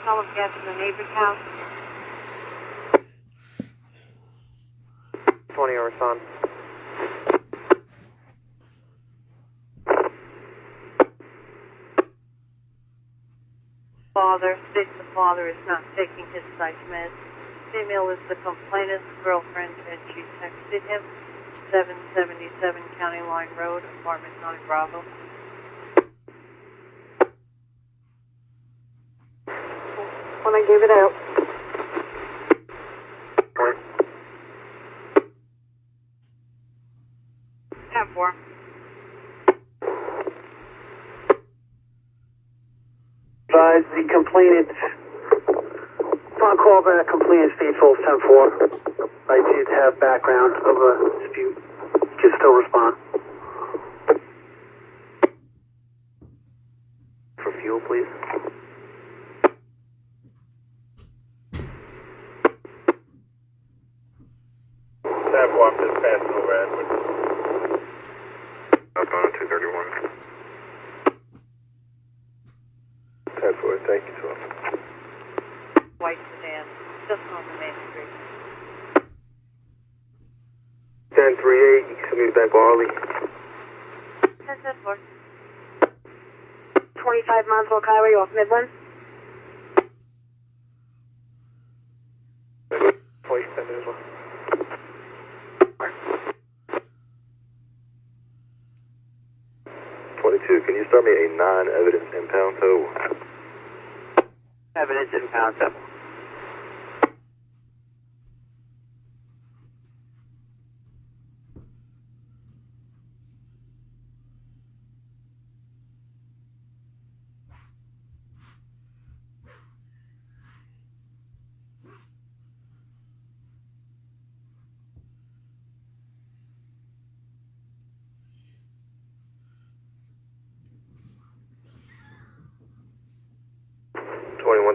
smell of gas in the neighbor's house. 20 or respond. Father states the father is not taking his psych meds. Female is the complainant's girlfriend, and she texted him 777 County Line Road, apartment 9 Bravo. When I gave it out. 10-4. The complainant, upon call back, complainant faithful 10-4. I did have background of a dispute. Can still respond. For fuel, please. I'm just passing over Edward. Up on 231. 10-4, thank you, 12. White sedan, just on the main street. 10-3-8, you can meet back Barley. 10-4. 25 Montauk Highway off Midland. Place 10 as well. 22, can you start me a non-evidence impound tow? Evidence impound 7.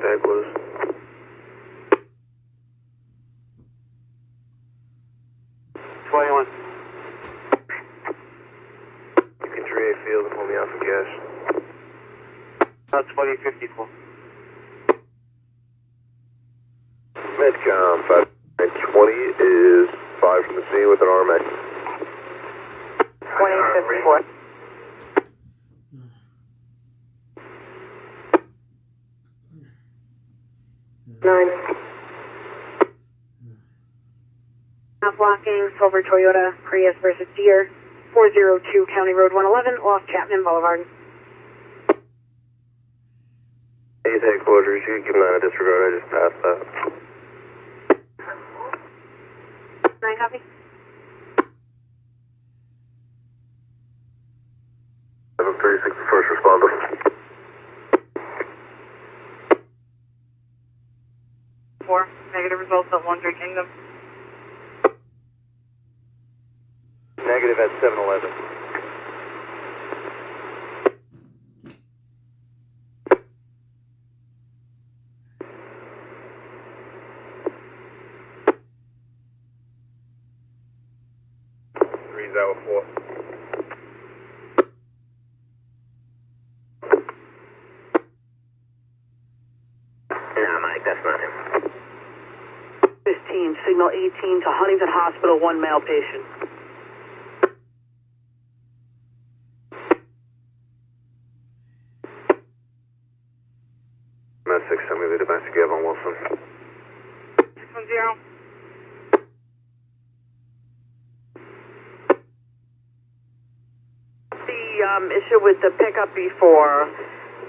Tag close. 21. You can 3A field and pull me out some gas. 2054. Medcom 520 is 5 from the scene with an RMX. 2054. 9. Not blocking, Silver Toyota, Prius versus Deer, 402 County Road 111, off Chapman Boulevard. 8 headquarters, you can give 9 a disregard, I just passed that. 9 copy. 736, the first responder. Negative results at Laundry Kingdom. Negative at 7-Eleven. Out 4. Yeah, Mike, that's not him. 15, signal 18 to Huntington Hospital, 1 male patient. Mass 6, send me the domestic Gavin on Wilson. 610. The issue with the pickup before,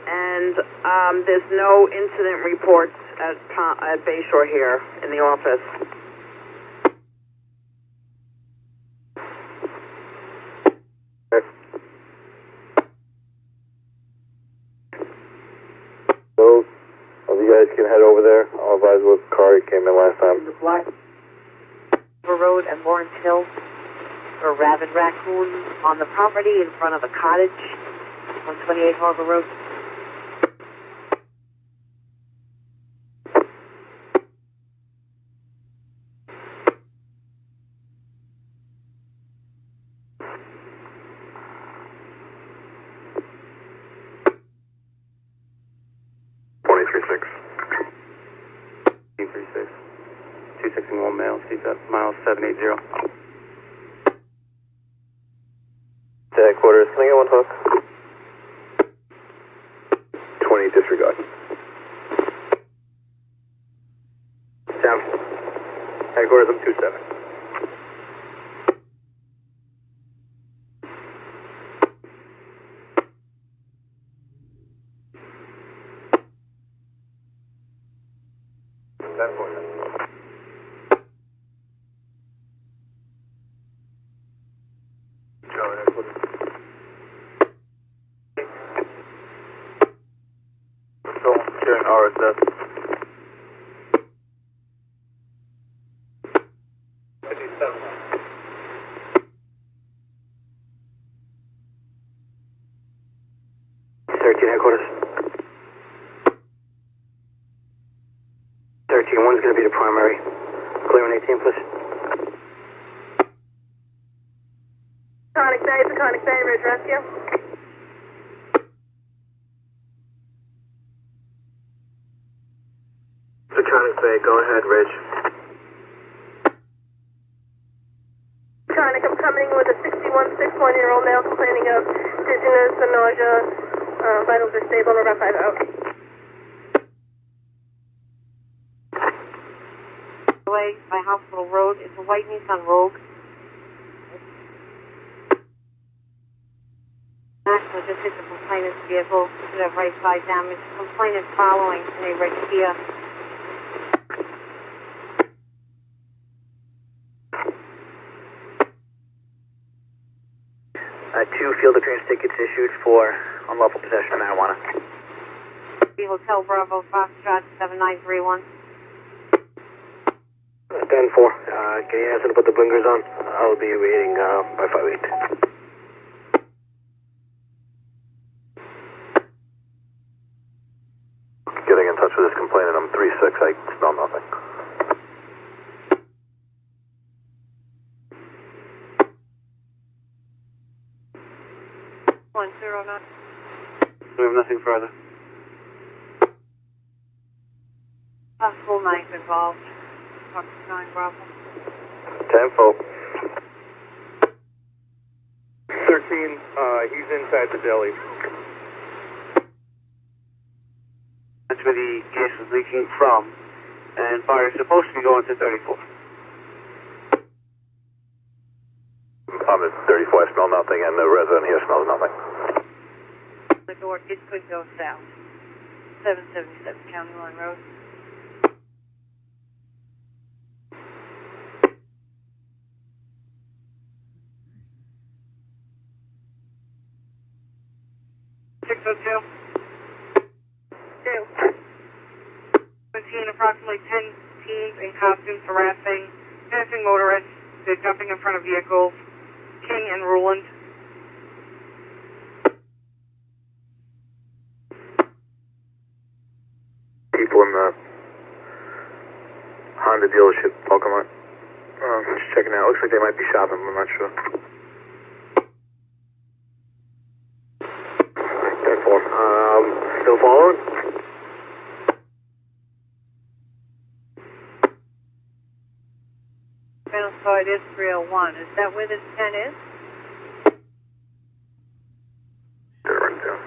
and there's no incident reports at Bayshore here in the office. So, you guys can head over there. I'll advise what car came in last time. The Black Road and Lawrence Hill. A rabid raccoon on the property in front of a cottage on 28 Harbor Road. 2061 male, seats at mile 780. To headquarters, can I get one hook? 20, disregard. 10. Headquarters, I'm 27. RSS. Headquarters. 13-1's going to be the primary. Clear on 18, please. Peconic Bay, Ridge Rescue. Peconic Bay, go ahead, Ridge. Peconic, I'm coming with a 61-year-old male complaining of dizziness and nausea. Vitals are stable, over 5 out. Away by Hospital Road. It's a white Nissan Rogue. Actually, just hit the complainant's vehicle. Should have right side damage. Complainant following in a red Kia. Two field appearance tickets issued for unlawful possession of marijuana. The Hotel Bravo, Foxtrot 7931. 10-4. Can you ask them to put the blinkers on? I'll be waiting by 5-8. Getting in touch with this complainant, I'm 3-6, I smell nothing. We have nothing further. Possible knife involved. Foxtrot Bravo. 10-4. 13, he's inside the deli. That's where the gas was leaking from, and fire is supposed to be going to 34. I'm at 34, I smell nothing, and the resident here smells nothing. The door, it could go south. 777 County Line Road. Approximately 10 teens in costumes harassing passing motorists. They're jumping in front of vehicles. King and Ruland. People in the Honda dealership parking lot. Just checking out. Looks like they might be shopping, but I'm not sure. 10-4. Still following? It is 301. Is that where this 10 is? Run down.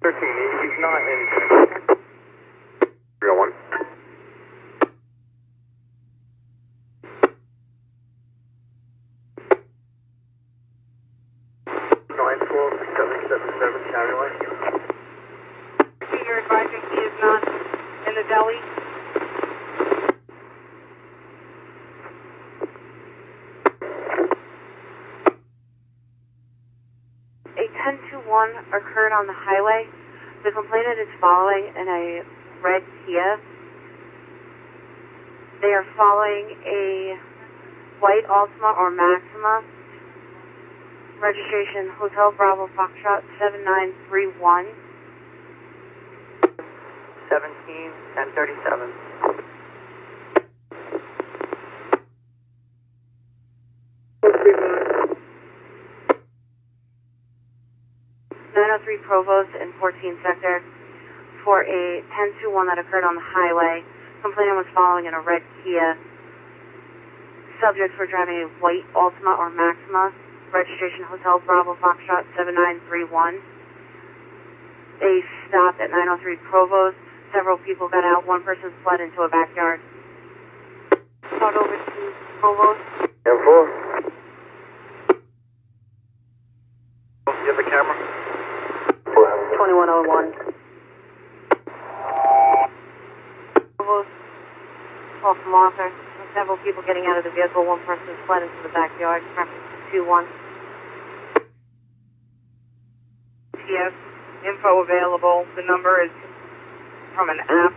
13, he's not in 301. 94777 County Line. You're advising he is not in the deli? Occurred on the highway. The complainant is following in a red Kia. They are following a white Altima or Maxima. Registration Hotel Bravo Foxtrot 7931. 17-1037. Provost in 14 Sector. for a 10-2-1 that occurred on the highway. Complainant was following in a red Kia. Subjects were driving a white Altima or Maxima. Registration Hotel Bravo Foxtrot 7931. They stopped at 903 Provost. Several people got out. One person fled into a backyard. Brought over to Provost. 10-4. You have the camera? 2101. Provost. Call from Arthur. Several people getting out of the vehicle. One person fled into the backyard. Reference 2-1. TS, info available. The number is from an app,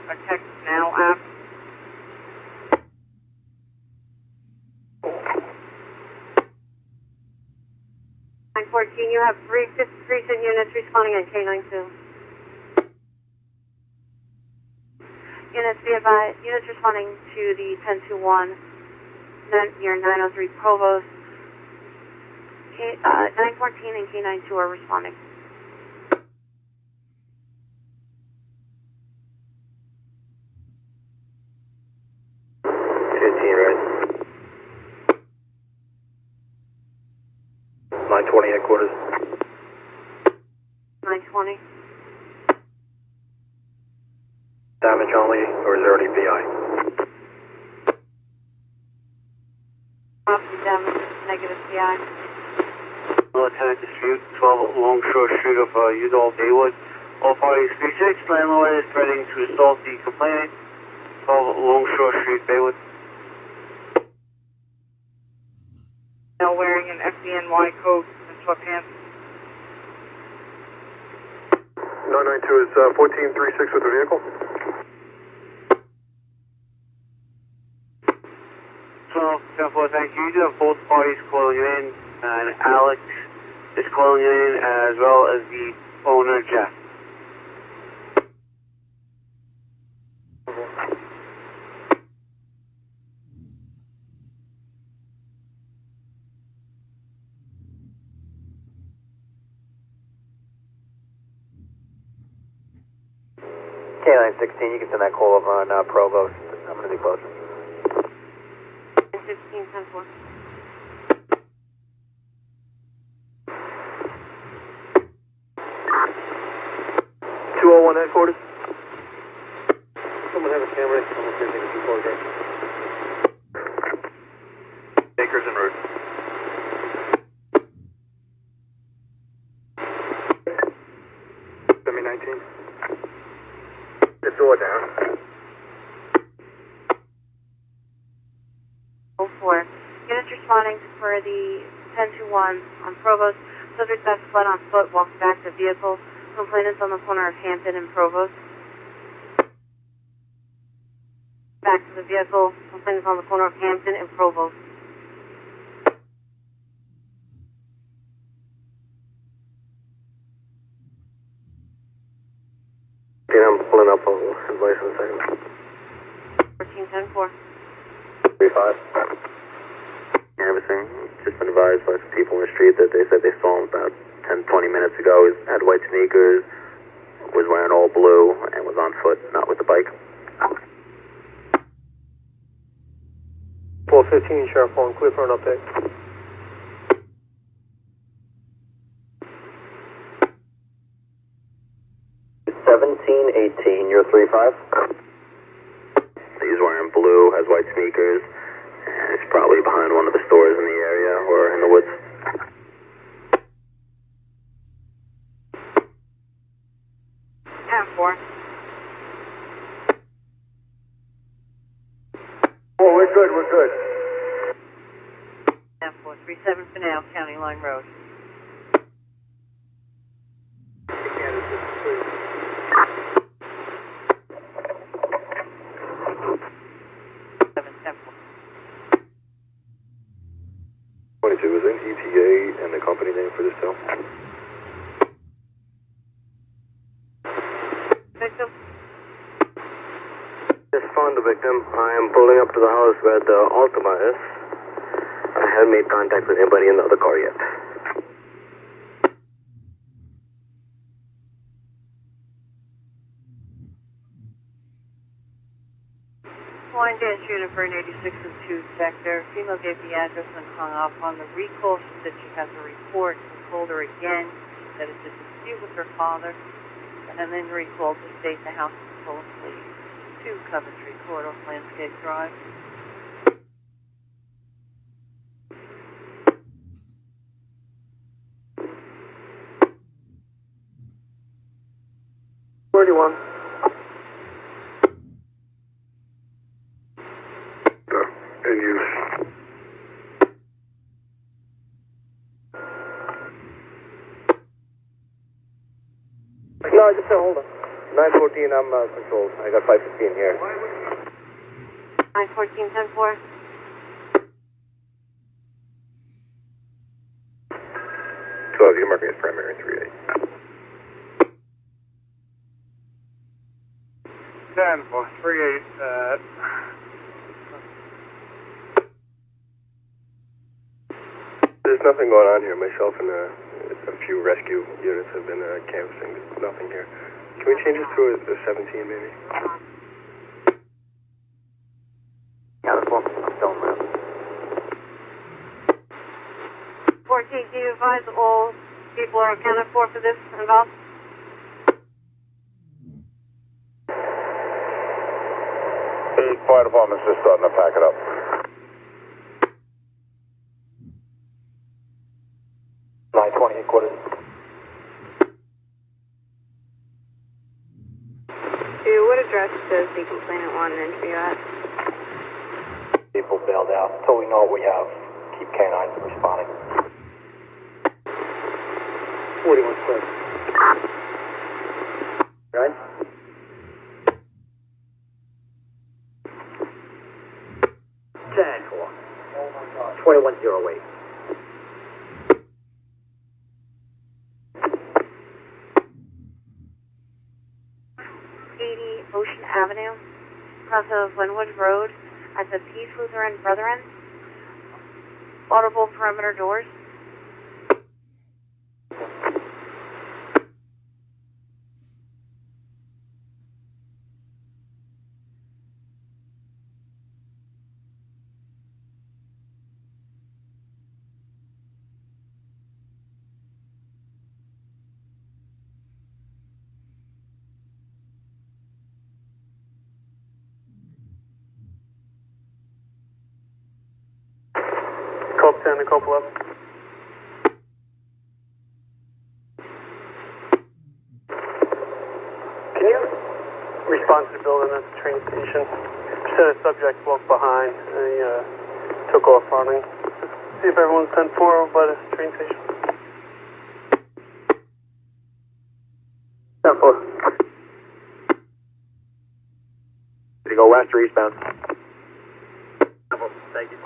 a Text Now app. You have three recent units responding on K92. Units be advised, units responding to the 10-2-1 near 903 Provost. 914 and K92 are responding. Right. 920 headquarters. 920. Damage only, or is there any PI? Damage, negative CI. Lieutenant Dispute, 12 Longshore Street of Udall, Baywood. All parties 3-6. Landlord is threatening to assault the complainant. 12 Longshore Street, Baywood. Now wearing an FDNY coat and sweatpants. 992 is 1436 with the vehicle. 12-10-4, thank you. You do have both parties calling in, and Alex is calling in as well as the owner, Jeff. K916, you can send that call over on Provost. I'm going to be closer. 15-10-4. 201 headquarters. Someone have a camera. Someone say take a few photographs. Acres and road. Semi 19. The door down. 04. Units responding for the 10-2-1 on Provost. Subject that fled on foot walked back to vehicle. Complainants on the corner of Hampton and Provost. Back to the vehicle. Complainants on the corner of Hampton and Provost. Okay, I'm pulling up on advice in a second. 14-10-4. 35. Everything. Just been advised by some people in the street that they said they saw him about 10, 20 minutes ago. He had white sneakers, was wearing all blue, and was on foot, not with the bike. 415, Sheriff 1, clear for an update. You're 3-5. He's wearing blue, has white sneakers, and he's probably behind one of the stores in the area or in the woods. Oh, we're good, we're good. 10-4, 37 Pinal, County Line Road. Is there an ETA and the company name for this tow? Victim? Just found the victim. I am pulling up to the house where the Altima is. I haven't made contact with anybody in the other car yet. Line dance unit for an 86 and 2 sector. Female gave the address and hung up. On the recall, she said she has a report. We called her again. She said it's a dispute with her father. And then recalled to state the house is full of fleas. 2 Coventry Court off Landscape Drive. Forty-one. In use. No, just hold on. 914, I'm controlled. I got 515 here. 914, 10-4. So you can mark me as primary 38. 10 for 38. There's nothing going on here. Myself and a few rescue units have been canvassing. There's nothing here. Can we change this to a 17 maybe? Yeah, that's one. I'm still around. 14, can you advise all people are accounted for this involved? The fire department's just starting to pack it up. Quarters. What address does the complainant want an interview at? People bailed out. Until we know what we have, keep canines responding. 41 square. Right? Ten four. 2108. Ocean Avenue, across of Linwood Road, at the Peace Lutheran Brethren. Audible perimeter doors. Cope 10 to Cope 11. Can you respond to the building at the train station? Said a subject walked behind and he took off running. See if everyone's 10-4 over by the train station. 10-4. Did he go west or eastbound? Thank you.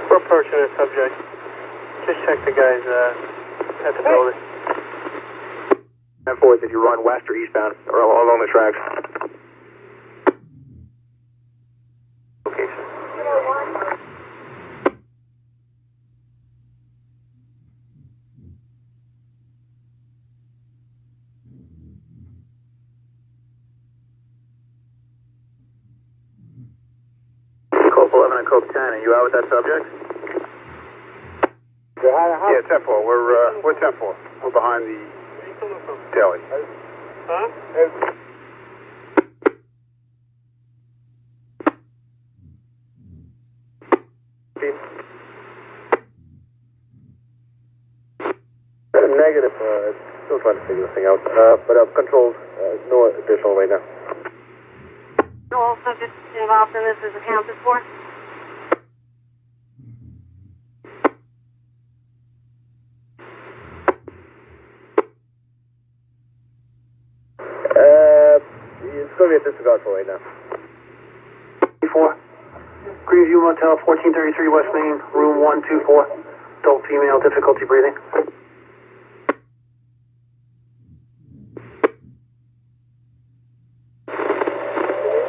We're approaching a subject. Just check the guys at the building. 10-4, did you run west or eastbound or along the tracks? Location. Cope 11 and Cope 10, are you out with that subject? Yeah, 10-4. We're 10-4. We're behind the deli. Huh? Negative. Still trying to figure this thing out. But controls. No additional right now. All subjects involved in this is accounted for. It's going to be a disregard for right now. 4. Greenview Motel, 1433 West Main, room 124. Adult female, difficulty breathing.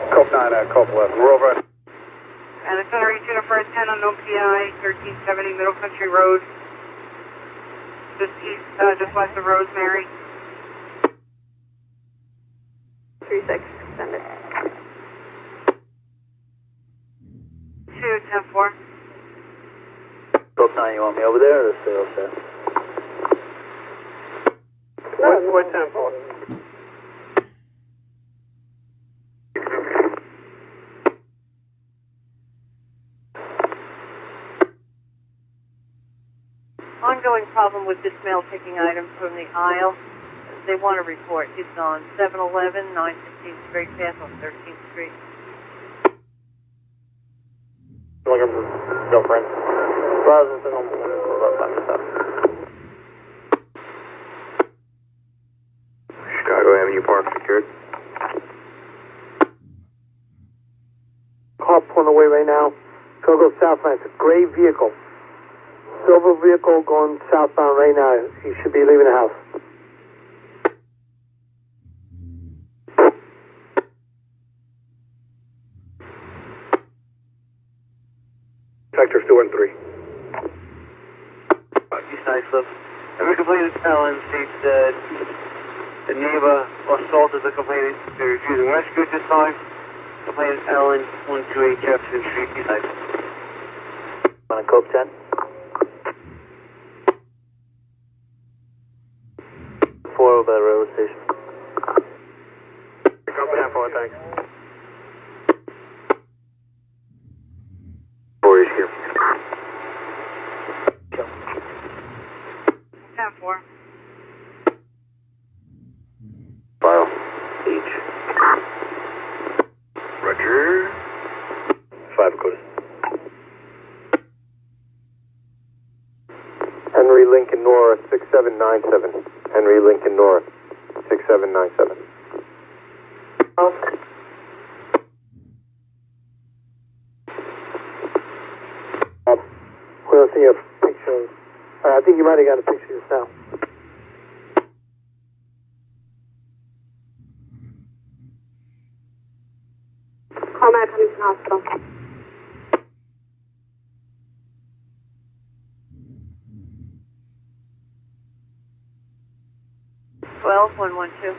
Cope 9, Cope 11. We're over at... And the center reach unit for a 10 unknown PI, 1370 Middle Country Road, just west of Rosemary. 36, extended. 2-10-4. Book 9, you want me over there or stay upstairs? No, 410-4. Ongoing problem with this male taking items from the aisle. They want to report. He's on 711, 915 straight path on 13th Street. Looking for girlfriend. Rosington, Chicago Avenue Park secured. Car pulling away right now. Gonna go southbound. It's a gray vehicle. Silver vehicle going southbound right now. He should be leaving the house. Sector 2 and 3. East Islip. Every complainant Ellen states that the neighbor assaulted the complainant. They're refusing rescue at this time. Complainant Ellen, 128 Jefferson Street, East Islip. On a Cope 10. 4 over the railroad station. Company 4, thanks. 4 is here. 10-4. File. Each. Roger. 5 Dakota. Henry Lincoln North 6797. Henry Lincoln North 6797. We don't see a picture. I think you might have got a picture just now. Call Matt Huntington Hospital. Twelve, 112.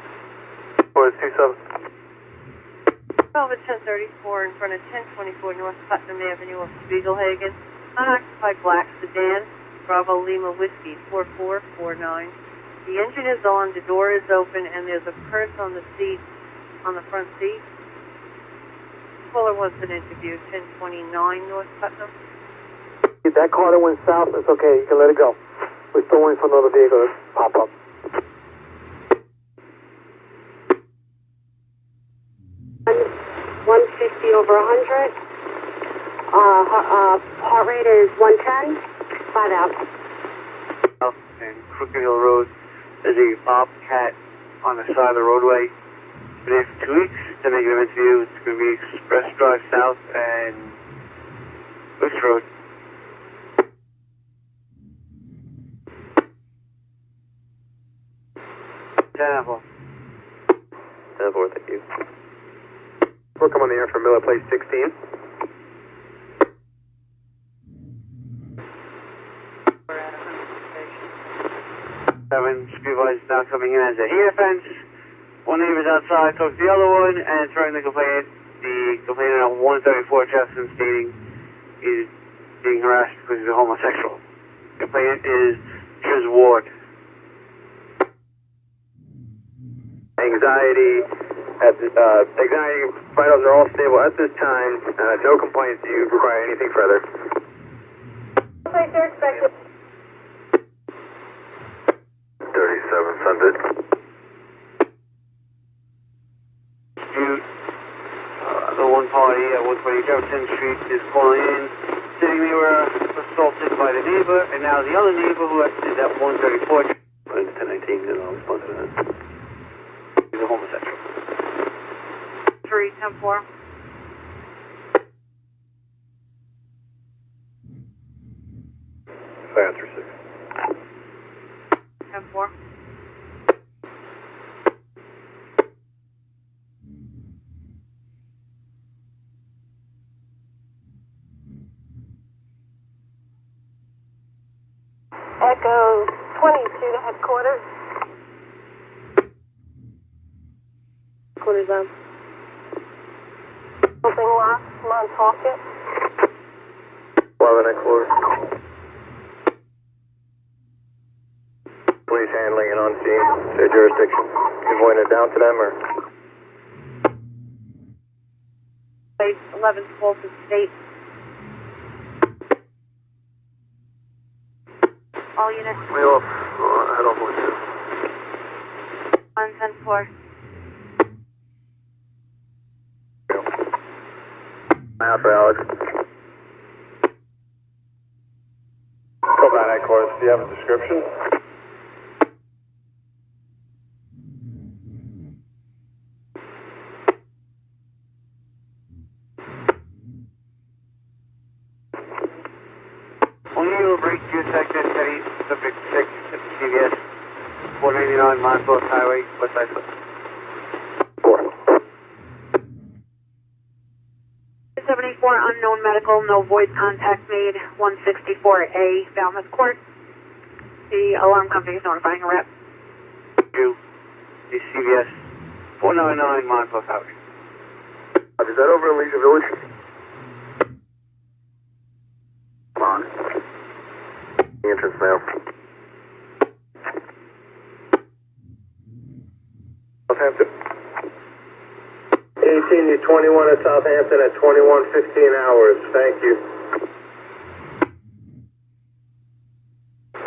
427. 12 at 1034 in front of 1024 North Putnam Avenue of Spiegelhagen. Unoccupied black sedan, Bravo Lima Whiskey 4449. The engine is on, the door is open, and there's a purse on the seat, on the front seat. Caller wants an interview, 1029 North Putnam. That car that went south, it's okay. You can let it go. We're still waiting for another vehicle to pop up. Over 100. Heart rate is 110. 5 out. South and Crooked Hill Road. There's a bobcat on the side of the roadway. Been there for 2 weeks. They're making an interview. It's going to be Express Drive South and Bush Road. Apple. 10-4, thank you. We'll come on the air for Miller Place 16. We're at 100 station. 7 supervisors now coming in as a heat offense. One neighbor's outside, talks to the other one, and throwing the complainant. The complainant on 134 Jefferson stating he's being harassed because he's a homosexual. The complainant is Chiz Ward. Anxiety vitals are all stable at this time. No complaints. Do you require anything further? Place you're expected. 3700. Dispute. The one party at 120 Jefferson Street is calling in, saying they were assaulted by the neighbor, and now the other neighbor who is at 134 1019 and I'll respond to that. He's a homosexual. 3-10-4. Answer 6. 10-4. Echo 22 to headquarters. Headquarters on. Open lock, Montauk. 11 headquarters. Police handling it on scene. It's their jurisdiction. You pointing it down to them or? 11th Fulton State. All units. We off. Head off with you. 110-4. Out for Alex. Go back headquarters. Do you have a description? O'Neill, break your sector, steady, subject 6 at CVS, 499 Montauk Highway, West Side. 4. 74 unknown medical, no void contact made. 164A, Falmouth Court. The alarm company is notifying a rep. You, the CVS, 499 Montauk Highway. Is that over in Leisure Village? Come on. The entrance now. Southampton. 18 to 21 at Southampton at 21:15 hours. Thank you.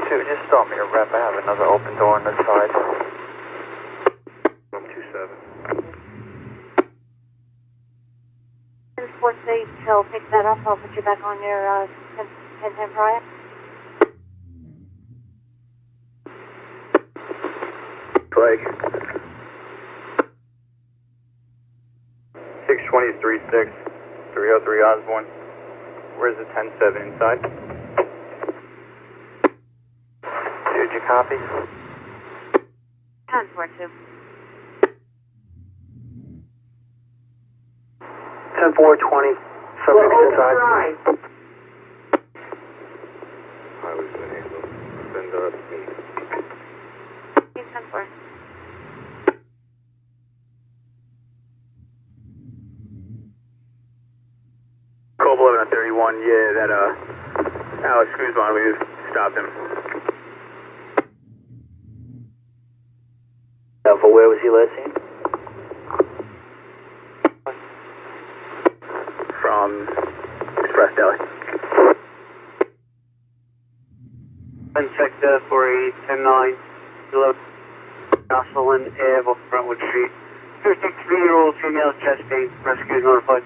2, just stop me a rep. I have another open door on this side. 127. Sports Day, he'll pick that up. I'll put you back on your 10-10 prior. Flag. 623-6, 303 Osborne. Where's the 10-7 inside? Did you copy? 10-4-2. 10-4-20. Subject inside. Highway's been handled. Send 10-4. Cobble 11 at 31, yeah, that, Alex Guzman, we just stopped him. For where was he last seen? From Express Deli. Sector for a 10-9, Jocelyn Ave off Brentwood Street. 53-year-old female chest pain, rescue is notified.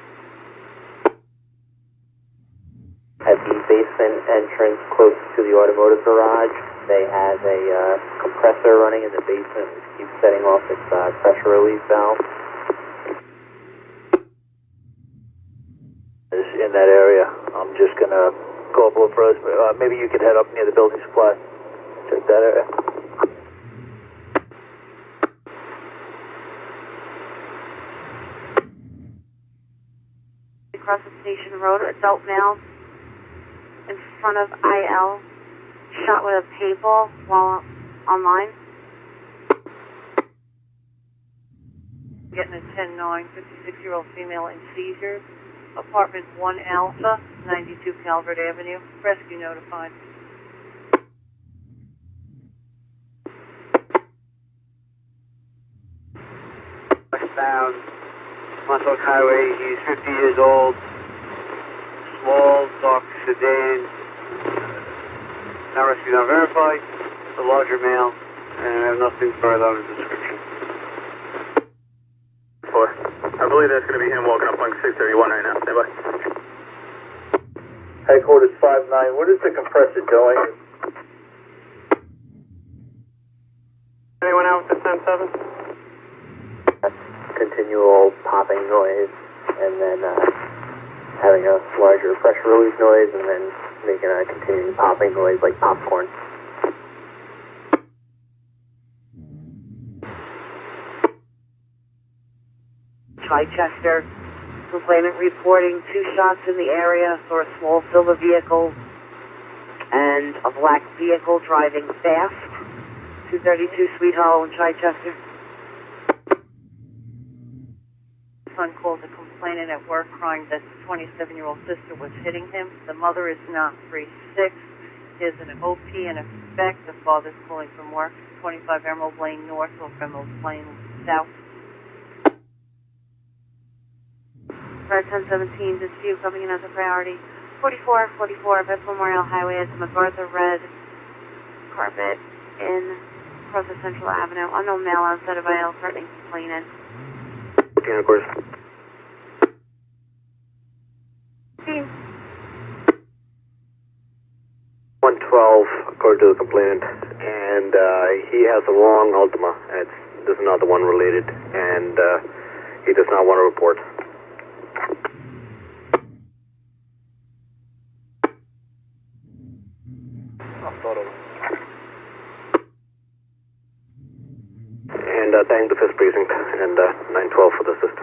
At the basement entrance close to the automotive garage, they have a compressor running in the basement which keeps setting off its pressure relief valve. In that area, I'm just gonna go up a little further. Maybe you could head up near the building supply. Check that area. Across the station road, adult male in front of IL, shot with a paintball while online. Getting a 10-9, 56-year-old female in seizures. Apartment 1 Alpha, 92 Calvert Avenue. Rescue notified. Westbound Montauk Highway, he's 50 years old. Small, dark sedan. Now rescue not verified. It's a larger male, and I have nothing further on the description. 4. I believe that's going to be him walking up on 631 right now. Stand by. Headquarters 5-9. What is the compressor doing? Anyone out with the 10-7? Continual popping noise, and then having a larger pressure relief noise, and then making a continuing popping noise like popcorn. Chichester, complainant reporting 2 shots in the area, saw a small silver vehicle and a black vehicle driving fast. 232 Sweet Hollow in Chichester. Son called the complainant at work crying that his 27-year-old sister was hitting him. The mother is not 3-6. There's an OP in effect. The father's calling from work. 25 Emerald Lane North or Emerald Lane South. Red 1017, dispute coming in as a priority. 4444 Vets Memorial Highway at the MacArthur Red Carpet in across the Central Avenue. Unknown male outside of aisle threatening complainant. 14, of course. 112, according to the complainant, and he has a wrong Ultima. This is not the one related, and he does not want to report. And thank the 5th Precinct and 912 for the assist.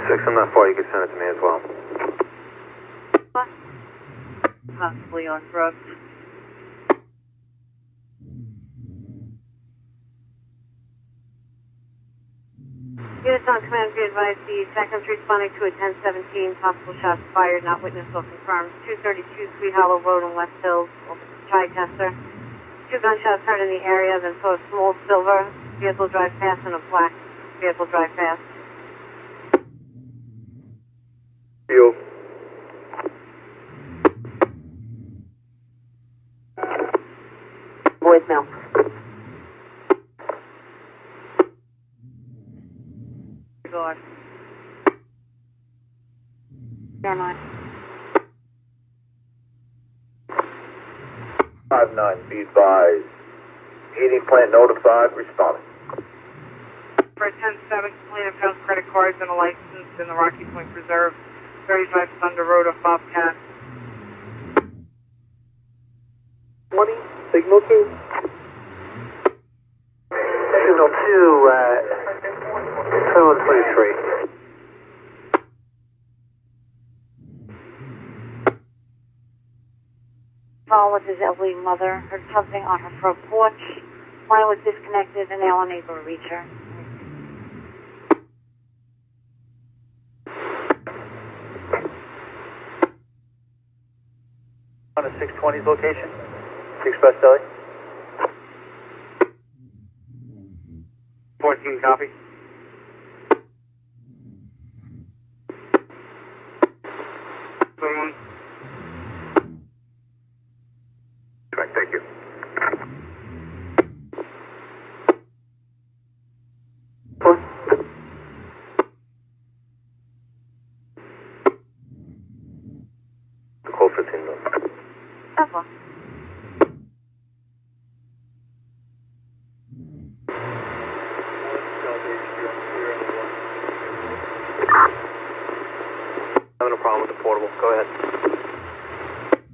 6, I'm not far, you can send it to me as well. Possibly on drugs. Units on command, be advised the seconds responding to a 1017, possible shots fired, not witnessed or confirmed. 232 Sweet Hollow Road in West Hills, Chichester. 2 gunshots heard in the area, then saw a small silver vehicle drive past and a black vehicle drive past. You. Voicemail. Regard. Stand on. 5-9, be advised. Heating plant notified, responding. For 10-7, complainant found credit cards and a license in the Rocky Point Preserve, 35 Thunder Road of Bobcat. 20, signal 2. Signal 2, 2123. Paul with his elderly mother heard something on her front porch. Wire was disconnected and now unable to reach her. On a 620's location, Express Deli. 14 copy. Correct, thank you. Call 15 minutes. That's all. Having a problem with the portable. Go ahead.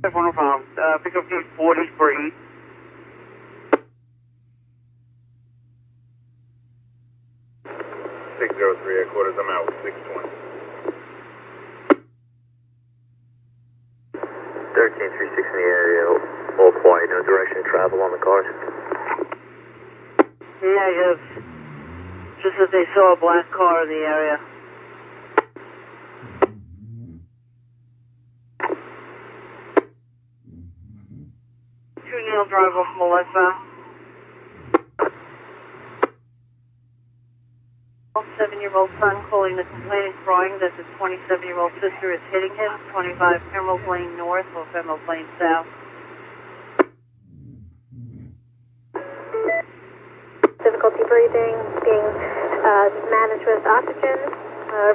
No problem. Pick up gate 40 for E. Headquarters, I'm out, 620. 1336 in the area, all quiet, no direction of travel on the cars. Negative. Just that they saw a black car in the area. Two Neil Drive off Melissa. 7-year-old son calling the complainant crying that his 27-year-old sister is hitting him. 25 Emerald Lane North or Emerald Lane South. Difficulty breathing, being managed with oxygen.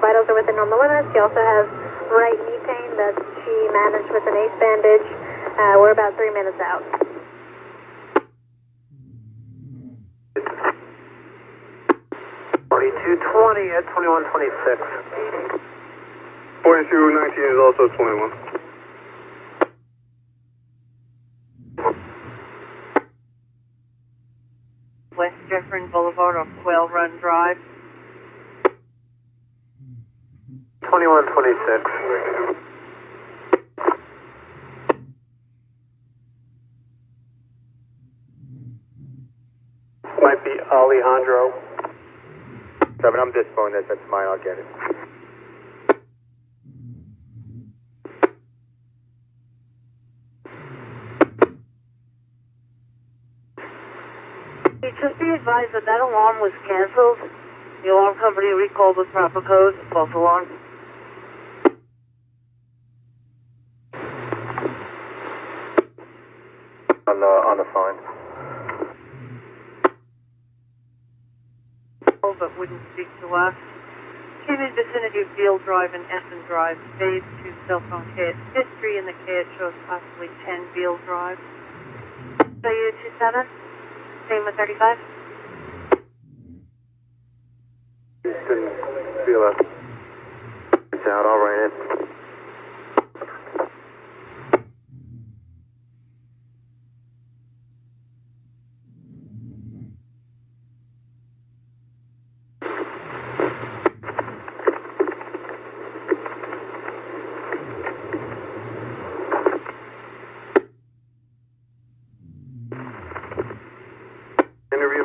Vitals are within normal limits. She also has right knee pain that she managed with an ACE bandage. We're about 3 minutes out. 2220 at 2126. 4219 is also 21. West Jeffrin Boulevard or Quail Run Drive. 2126. Might be Alejandro. 7, I'm disappointed that that's mine, I'll get it. Just be advised that that alarm was canceled. The alarm company recalled with proper code, false alarm. On the fine. But wouldn't speak to us. Came in vicinity of Beale Drive and Essen Drive. Phase 2 cell phone hit. History in the CAD shows possibly 10 Beale Drive. So you 27? Same with 35? Didn't feel it. It's out, I'll write it. Interview.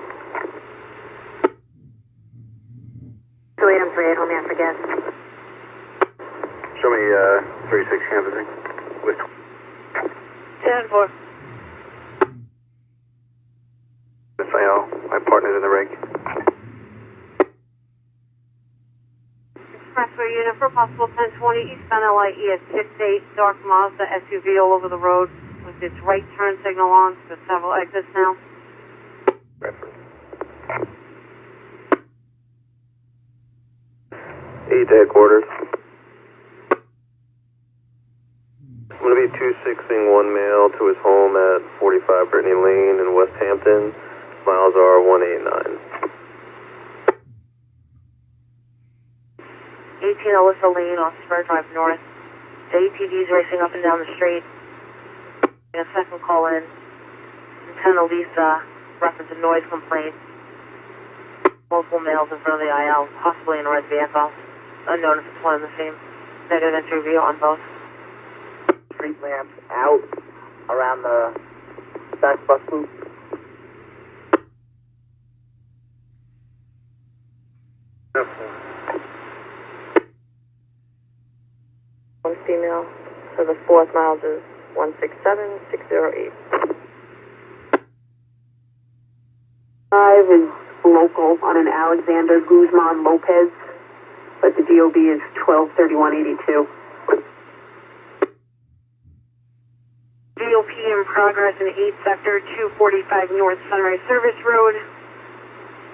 2838, home after guest. Show me 36 canvassing. With 10-4. FIL. My partner's in the rig. Expressway unit for possible 1020 eastbound LIE at 68, dark Mazda SUV all over the road with its right turn signal on. There's several exits now. Reference. 8 to headquarters. I'm going to be 2-6ing one male to his home at 45 Brittany Lane in West Hampton. Miles are 189. 18 Alyssa Lane off Spur Drive North. The APD's racing up and down the street. A second call in. Lieutenant Lisa reference a noise complaint. Multiple males in front of the IL, possibly in a red vehicle. Unknown if it's one and the same. Negative entry view on both. Street lamps out around the back bus loop. One female. So the fourth miles is 167608. 5 is local on an Alexander Guzman Lopez, but the DOB is 123182. VOP in progress in 8 Sector 245 North Sunrise Service Road,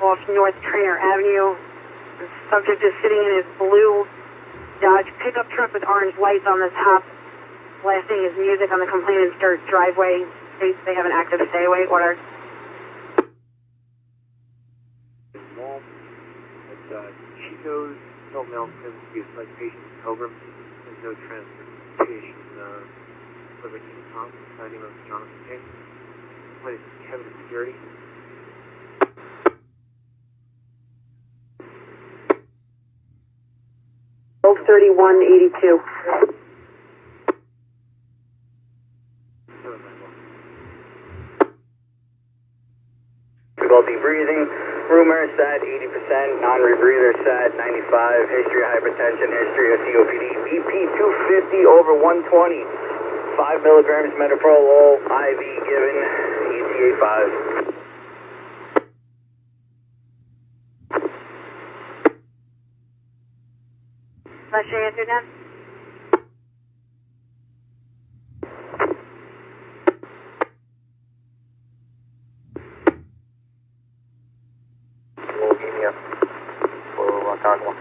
off North Trainer Avenue. The subject is sitting in his blue Dodge pickup truck with orange lights on the top, blasting his music on the complainant's dirt driveway. States they have an active stay-away order. Chico's Hill Mill tends to be a citation to Pilgrim. There's no transportation. Liberty Tom, signing of Jonathan King. Place Kevin Security. Old 3182. Difficulty breathing. Rumor set 80%. Non-rebreather set 95. History of hypertension. History of COPD. BP 250 over 120. 5 milligrams metoprolol. IV given. ETA 5. Let's show you answer now. Leukemia for Concagua.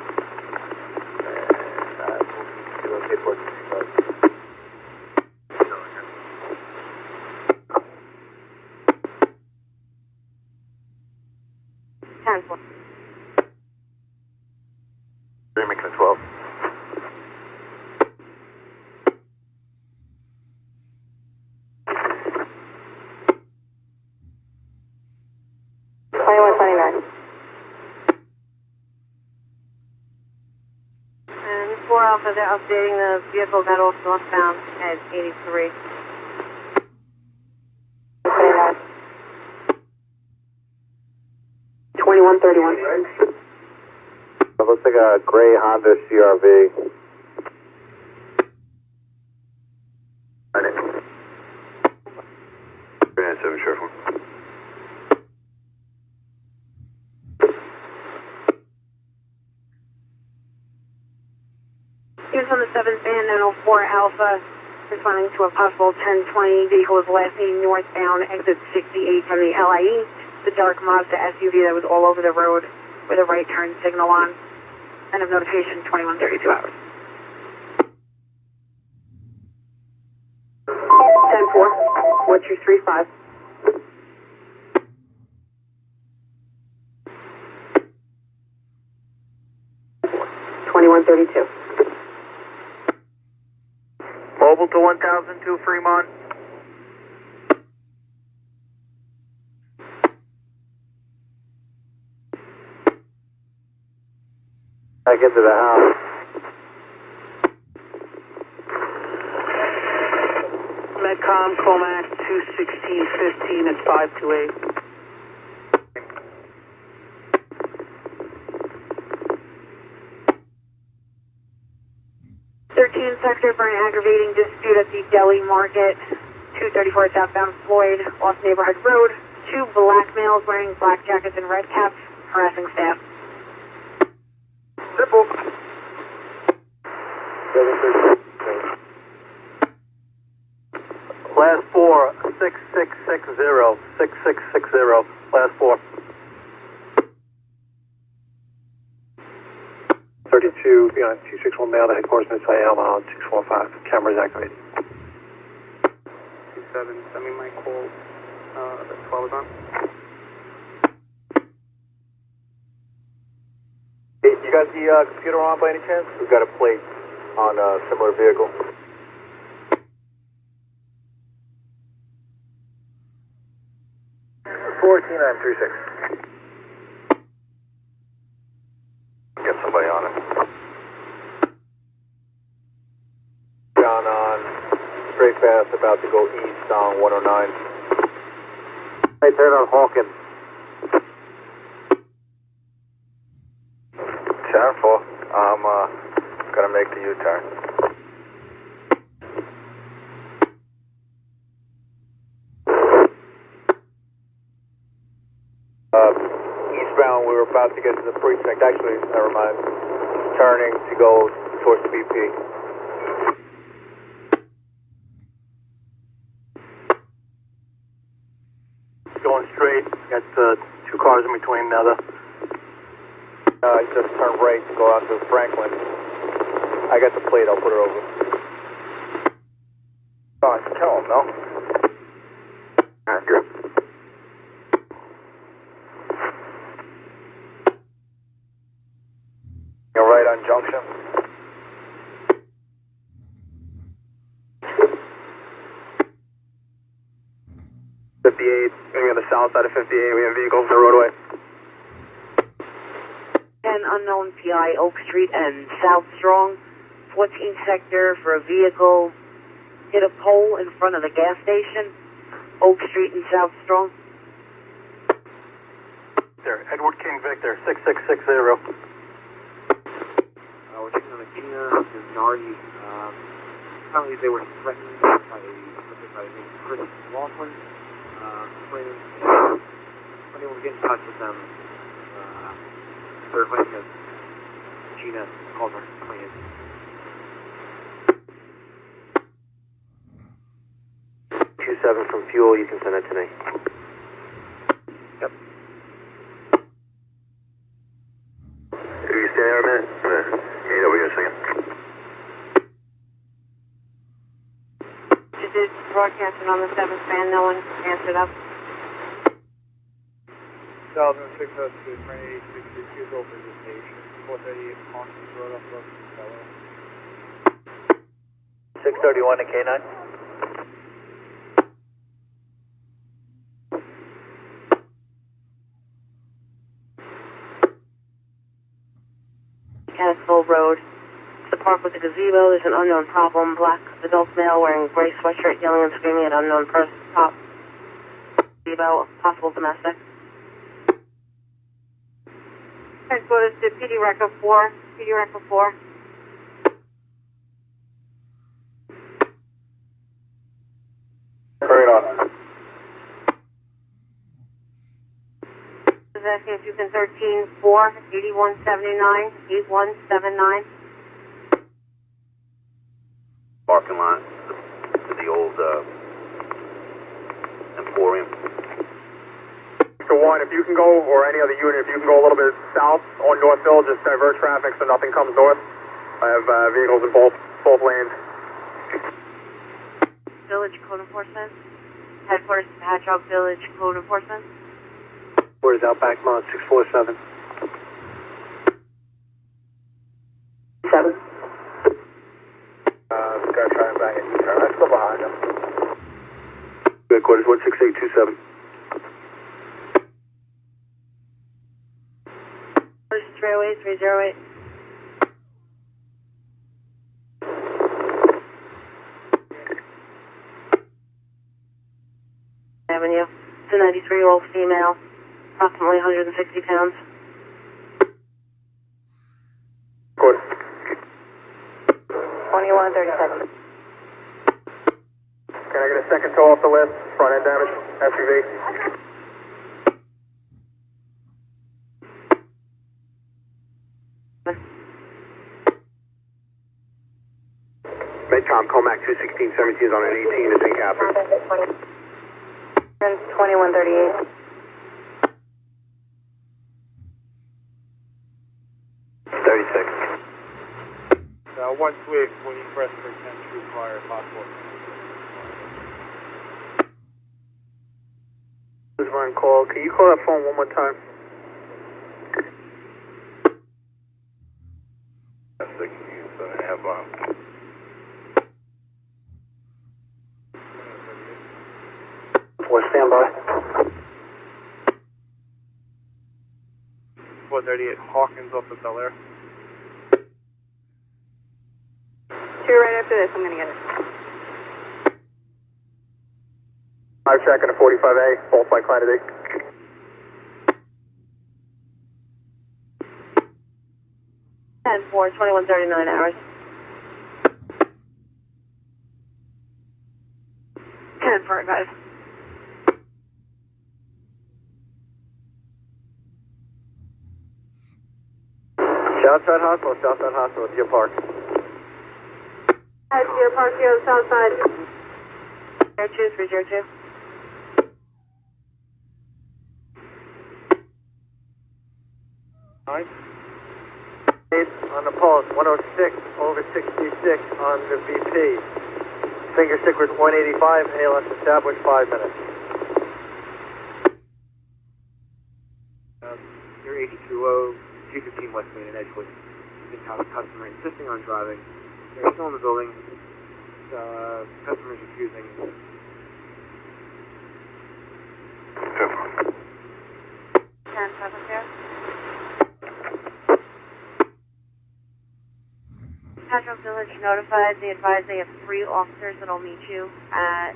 And 10-4. Remington 12. And 4 Alpha, they're updating the vehicle got off northbound at 83. 2131. It looks like a gray Honda CRV. Grand 7 Sheriff. Units on the 7th band, 904 Alpha, responding to a possible 1020 vehicle was last seen northbound, exit 68 from the LIE. The dark Mazda SUV that was all over the road with a right turn signal on. End of notification, 2132 hours. 10-4. What's your 3-5? Mobile to 1002 Fremont. Back into the house. Medcom, Comac, 21615 at 528. Sector for an aggravating dispute at the Deli Market, 234 southbound Floyd, off Neighborhood Road. 2 black males wearing black jackets and red caps harassing staff. Simple. Last 4, 6660, 6660, last 4. 32, 261 mail to headquarters in Siam on 645. Cameras activated. 27, send me my call. That's 12 is on. Hey, you got the computer on by any chance? We've got a plate on a similar vehicle. Get somebody on it. John on straight fast, about to go east on 109. Hey, turn on Hawkins. 10-4. I'm gonna make the U-turn. Eastbound, we were about to get to the precinct. Actually, never mind. Turning to go towards the BP. Going straight, got 2 cars in between now. Just turn right to go out to Franklin. I got the plate, I'll put it over. Oh, I can tell him, no? Accurate. You're right on Junction. Maybe on the south side of 58, we have vehicles on the roadway. 10 unknown PI, Oak Street and South Strong. 14th sector for a vehicle hit a pole in front of the gas station. Oak Street and South Strong. There, Edward King Victor, 6660. We're taking on a Kenya and Nardi. Apparently they were threatened by the name Chris Laughlin. Unable to get in touch with them. They're claiming that Gina called her complaint. Seven from Fuel, you can send that to me. Yep. Can you stay there a minute? Hey, over here a second. Just did broadcasting on the 7th band, no one answered up. 2006 to 2862 over the station. 438 Constance Road up Road to 631 to K9. Catskill Road. The park with the gazebo, there's an unknown problem. Black adult male wearing gray sweatshirt yelling and screaming at unknown person. Top gazebo, possible domestic. Headquarters to PD Record 4. PD Record 4. Carry it on. Is asking if you can 13-4, 8179, 8179. Parking lot to the old Emporium. So one, if you can go, or any other unit, if you can go a little bit south on Northville, just divert traffic so nothing comes north. I have vehicles in both lanes. Village Code Enforcement. Headquarters to Patchogue Village Code Enforcement. Where's Outback Mod 647? 7. Gotta try and bang it. Let's go behind him. Headquarters 16827. First 308, 308. Avenue. It's a 93-year-old female, approximately 160 pounds. Good. 2137. Can I get a second tow off the list? Front end damage, SUV. Medcom, Comac 21617 is on an 18 to St. Catherine. 2138. 36. One Swift, when you press for 10 true fire, possible. This is Ryan call. Can you call that phone one more time? So I have For standby. 438 Hawkins off the Bel Air. Right after this, I'm going to get it. 5 check and a 45A, both by Clanity. And 4, 2139 hours. 10-45. Southside Hospital, Deer Park. At Deer Park, here on the south side. 02, 302. On the pulse, 106 over 66 on the VP. Finger stick was 185, ALS established 5 minutes. You're 82 215 West Main in Edgewood. In-house customer insisting on driving. They're still in the building. Customer's refusing. Patchogue Village notified. They advised they have 3 officers that'll meet you at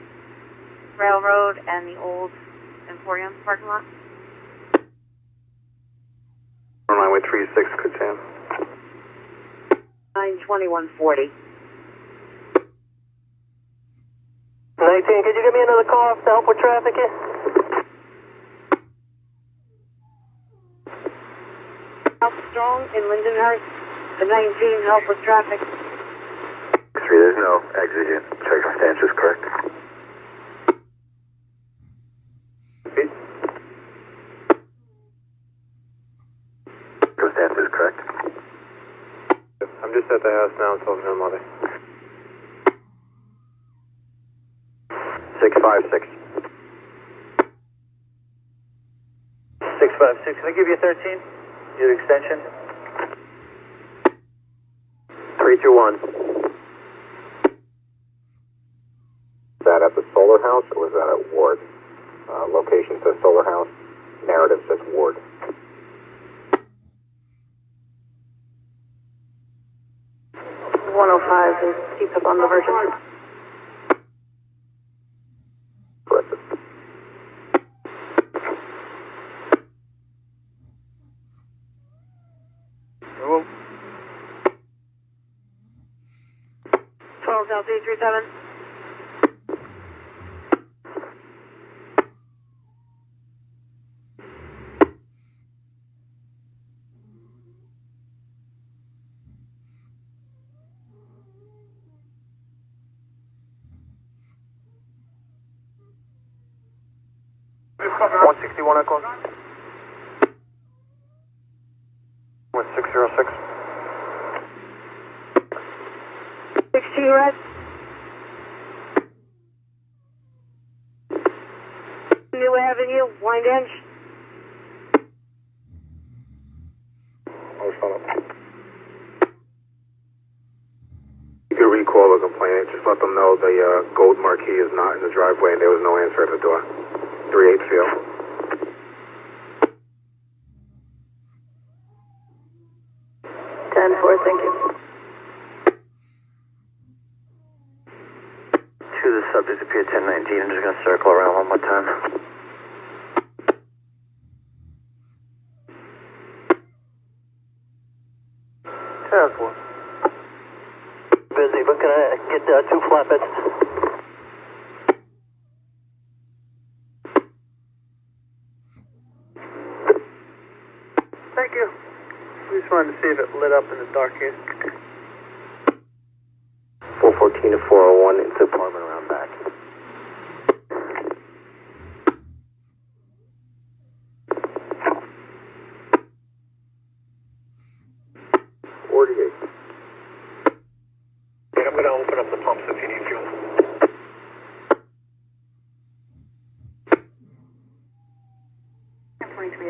Railroad and the old Emporium parking lot. runway 36, good Sam. 92140. 19, could you give me another call to help with traffic here? Strong in Lindenhurst. The 19, help with traffic. 3, there's no exigent circumstances, correct? Circumstances, correct? I'm just at the house now talking to my mother. 656. 656, can I give you a 13? Your extension? 321. Is that at the Solar House or was that at Ward? Location says Solar House, narrative says Ward. Is CPIP on the Virgin. Correct. Hotel 237. $161 Echo. 1606. 16 Red. New Avenue, Wind Inch. You could recall the complainant, just let them know the gold marquee is not in the driveway and there was no answer at the door. 3 Field. Thank you. To the subject appear 1019. I'm just going to circle around one more time. Busy, but can I get 2 flatbeds? Thank you. We just wanted to see if it lit up in the dark here. 414 to 401 into apartment around back. Okay, I'm going to open up the pumps if you need fuel.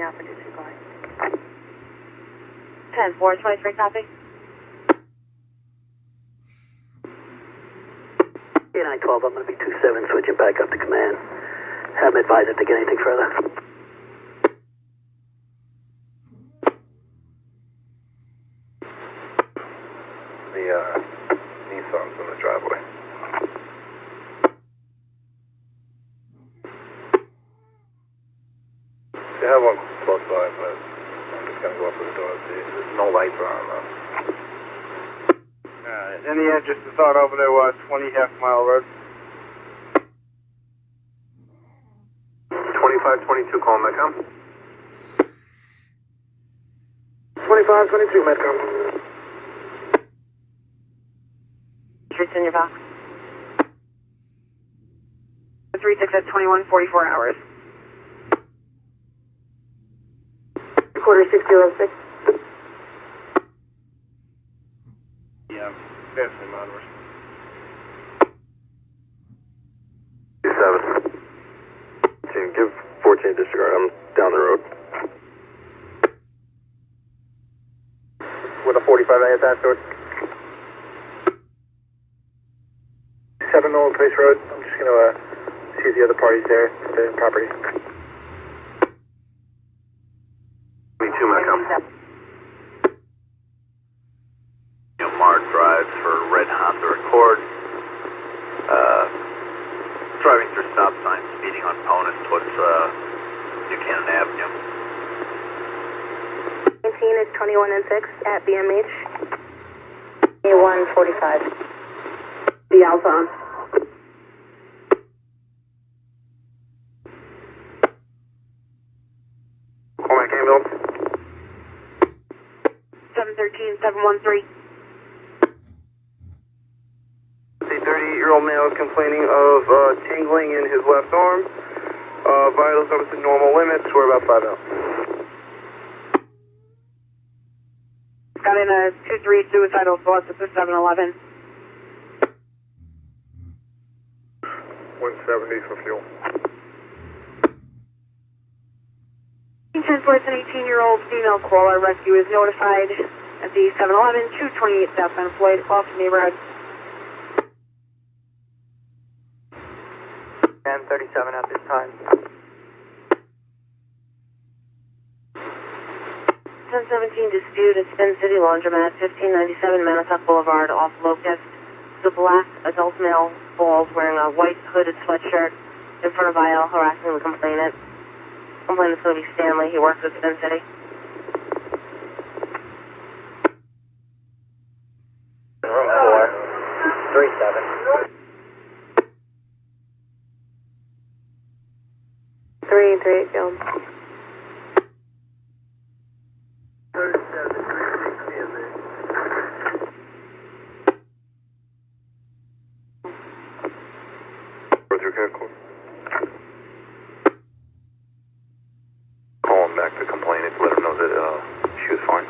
Alpha disregard. 10-4, 23 copy. 912, I'm going to be 27, switching back up to command. Have them advise if they get anything further. The Nissan's in the driveway. They have one close by, but I'm just going to go up to the door and see. There's no lights on, though. And the address to start over there was 20 Half Mile Road. 2522, call Metcom. 2522, Metcom. Streets in your box. 36 at 21, 44 hours. Quarter 606. Yeah, definitely moderate. 27. Team, give 14 disregard. I'm down the road. With a 45A attached to it. 7 Nolan Place Road. I'm just going to see if the other party's there at the property. 22 Metcom. Mark drives for Red Honda Accord. Driving through stop sign, speeding on Ponus towards Buchanan Avenue. 19 is 21 and 6 at BMH. A145. The Alpha. Call my ambulance. 713, 713. A 38-year-old male is complaining of tingling in his left arm. Vitals up to normal limits. We're about 5 out. Got in a 2-3 suicidal thoughts at the 7-Eleven. 170 for fuel. Transports an 18-year-old female caller. Rescue is notified at the 7-Eleven, 228 Southbound Floyd, Boston neighborhood. 1037 at this time. 1017 dispute at Spin City Laundromat, 1597 Manatuck Boulevard, off Locust. The black adult male falls wearing a white hooded sweatshirt in front of aisle, harassing the complainant. Complainant's going to be Stanley. He works at Spin City. 437. 338 Field. Call him back to complain and let him know that she was fine.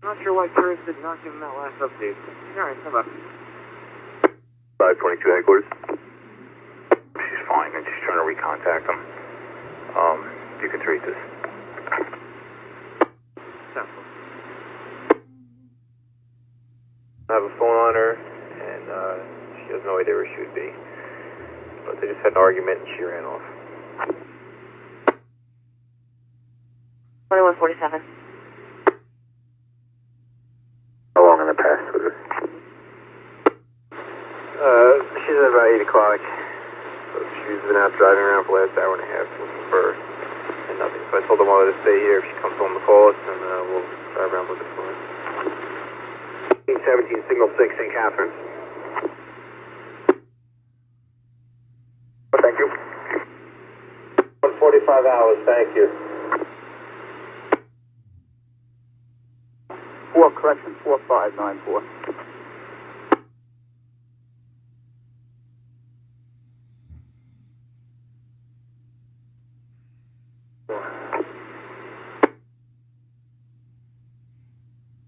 Not sure why Curtis did not give him that last update. Alright, come on. 522 headquarters. She's fine, and she's trying to recontact him. You can treat this. I have a phone on her, and she has no idea where she would be. But they just had an argument, and she ran off. 2147. How long in the past was it? She's at about 8 o'clock. So she's been out driving around for the last hour and a half looking for her and nothing. So I told them all to stay here. If she comes home to call us, and we'll drive around looking for her. 17, signal 6, St. Catharines. Thank you. 145 hours, thank you. 4594.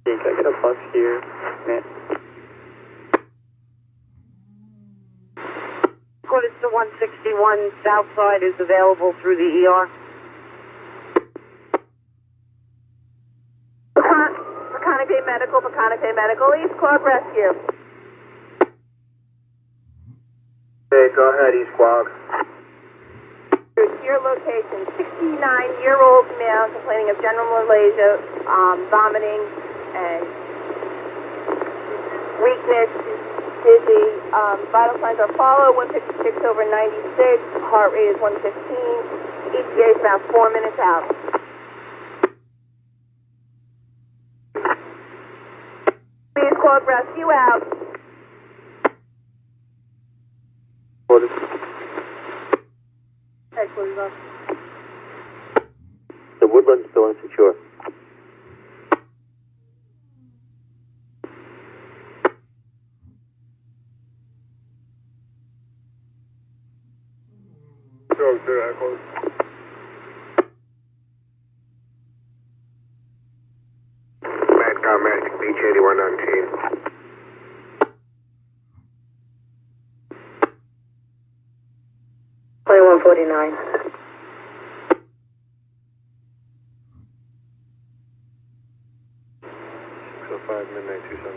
Can I get a bus here? Quarters to 161 south side is available through the ER. Peconic Bay Medical, East Quad Rescue. Hey, go ahead, East Quad. Your location, 69-year-old male complaining of general malaise, vomiting, and weakness, dizzy. Vital signs are follow, 156 over 96, heart rate is 115, ETA is about 4 minutes out. Please call rescue out. What is the Woodland's still insecure. Medic, Beach 8119. Midnight 27.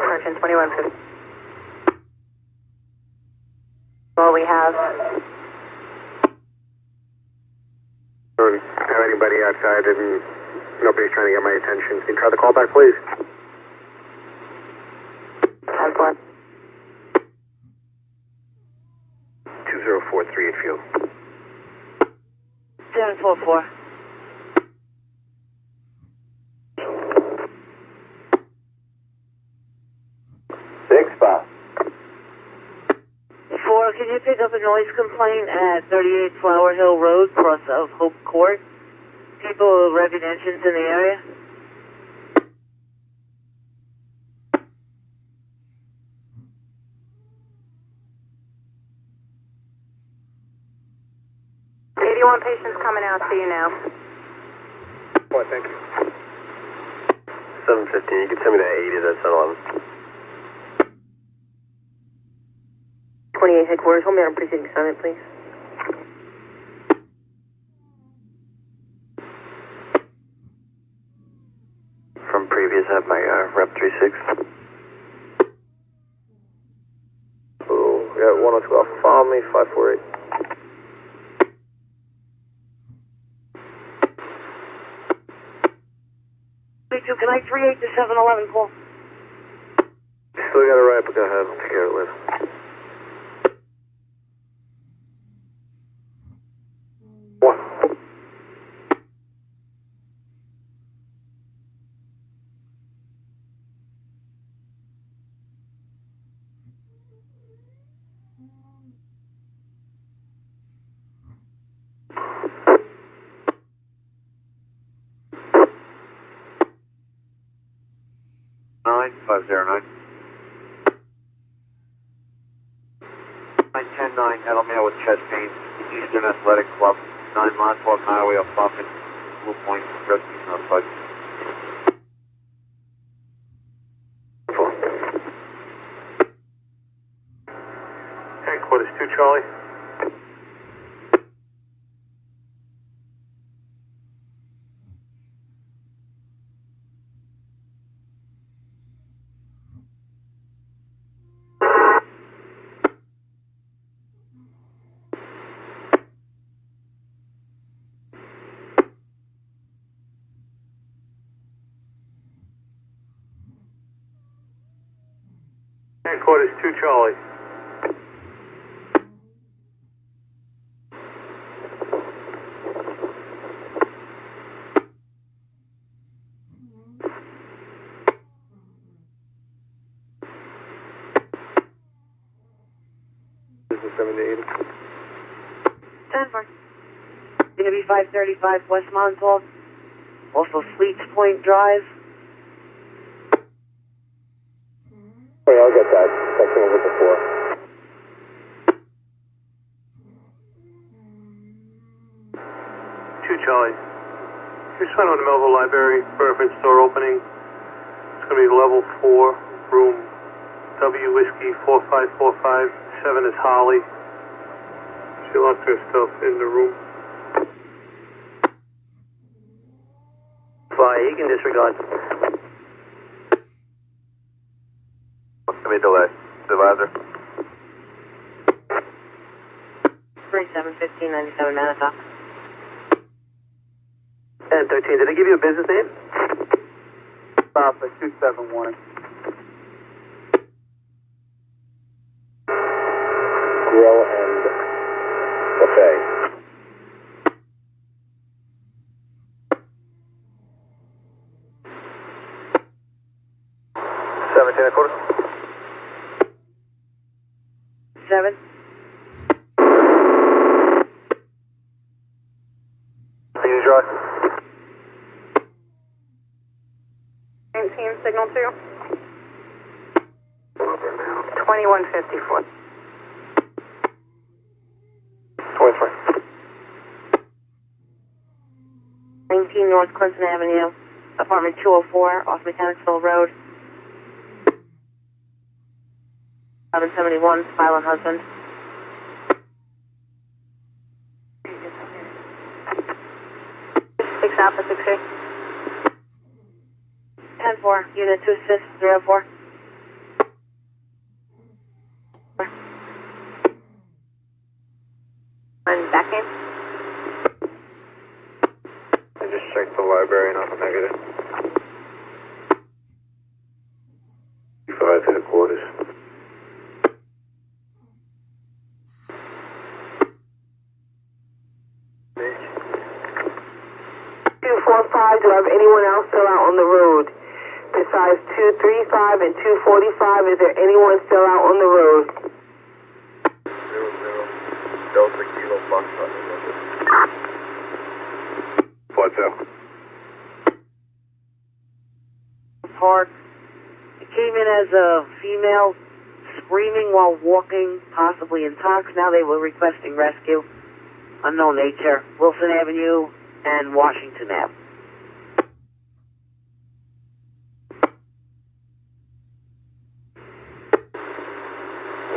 Correction, 2150. All we have. Don't have anybody outside and nobody's trying to get my attention. Can you try the call back, please? Has one. 2043 at field. 744. Can you pick up a noise complaint at 38 Flower Hill Road, cross of Hope Court? People are revving engines in the area. Patients coming out to you now. What, thank you. 715, you can send me that 80, that's 11. 28 headquarters, hold me on precinct assignment, please. From previous, I have my rep 36. Oh, we got 102 off. Follow me, 548. can I 38 to 711 call? Still got it right, but go ahead. I'll take care of it later. One. Nine 509. 910-9, Edelmere with chest pain, Eastern Athletic Club, 9 Montauk Highway up Buffin, Blue Point, rescue outside. Headquarters 2 Charlie. Headquarters 2 Charlie. Business 78. 10-4. Gonna be 535 West Montauk. Also Fleets Point Drive. Hey, I'll get that. Section over before. Two Charlie. Here's sign on the Melville Library, Burford store opening. It's going to be level 4, room W Whiskey 4545. 7 is Holly. She locked her stuff in the room. Fire, you can disregard. What's going to be delay? Supervisor. 371597 Manitowoc. 1013, did I give you a business name? Papa 271. Grill and buffet. $17 a quarter. 7. Easy drive. 19, signal 2. 2154. 23. 19 North Clinton Avenue, apartment 204 off Mechanicsville Road. 1171, Smile and Husband. 6 Alpha 6A. 10-4, unit 2 assist 04. And back in. I just checked the library, nothing negative. 5 headquarters. Do I have anyone else still out on the road? Besides 235 and 245, is there anyone still out on the road? 00 Delta Kilo Foxtrot. What's up? Park. It came in as a female screaming while walking, possibly intox. Now they were requesting rescue. Unknown nature. Wilson Avenue and Washington Ave.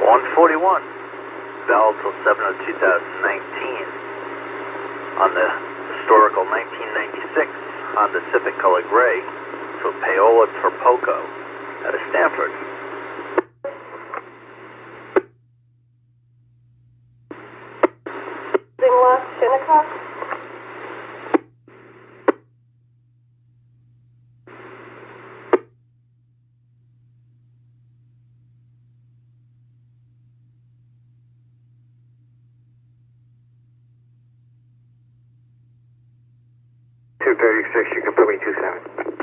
141, valid till 7/2019 on the historical 1996 Honda Civic Color Gray to Paola Torpoco out of Stanford. Zingla Shinnecock. 136, you can put me 27.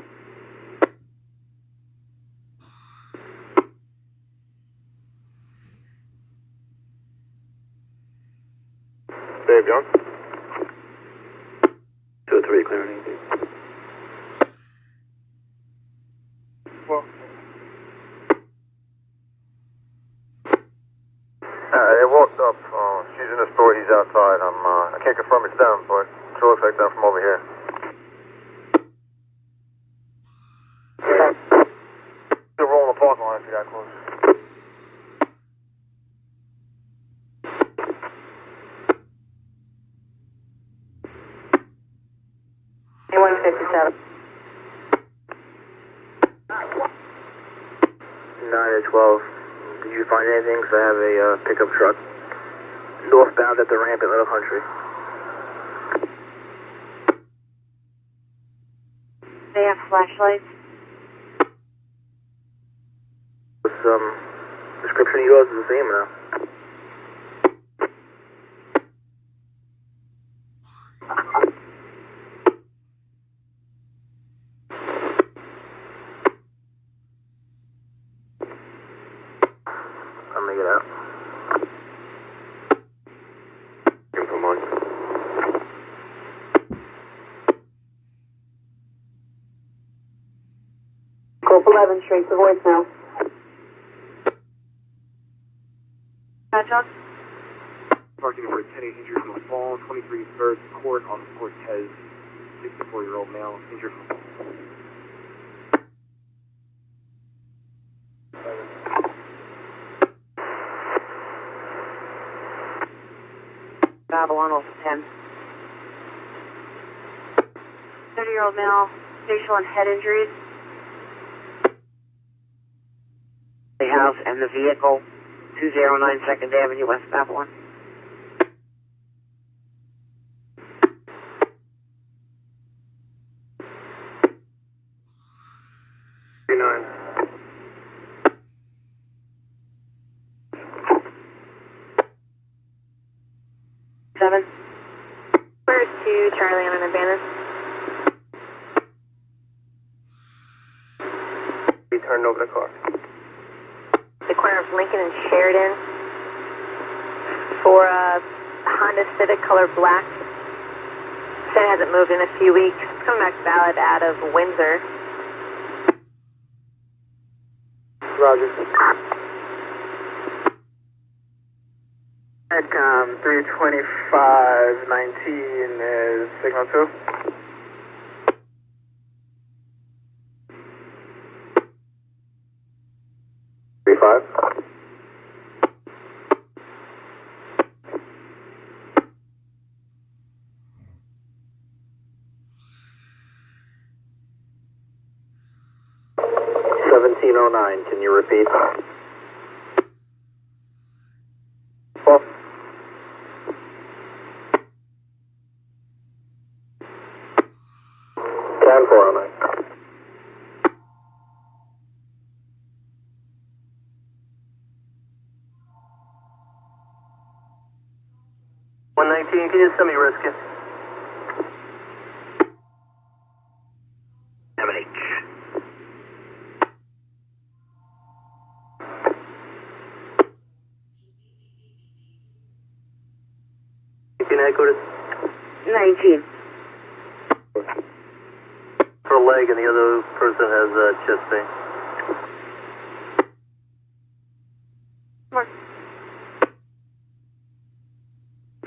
Dave Young. 203, clearing easy. Well. They walked up. She's in the store. He's outside. I can't confirm it's them, but it sure looks like them from over here. They're rolling the parking lot if you're that close. A157. 9 to 12. Did you find anything? Because I have a pickup truck northbound at the ramp at Little Country. They have flashlights. What's description of yours is the same now? I'll make it out. Come on. Gulf 11, straight to voicemail. John? Parking number 10 injured from a fall, 23 3rd Court on Cortez, 64-year-old male, injured from a fall. Babylon over 10. 30-year-old male, facial and head injuries. The house and the vehicle, 209 2nd Avenue, West Babylon. Seven. Where's 2 Charlie on an Urbana? He turned over the car. The corner of Lincoln and Sheridan for a Honda Civic color black. Said it hasn't moved in a few weeks. Coming back valid out of Windsor. Roger. Edcom 32519 is signal 2. Five. $1709. Can you repeat? Well. 10409. Can you semi-risk it? MH. You can echo it 19. for a leg and the other person has chest pain.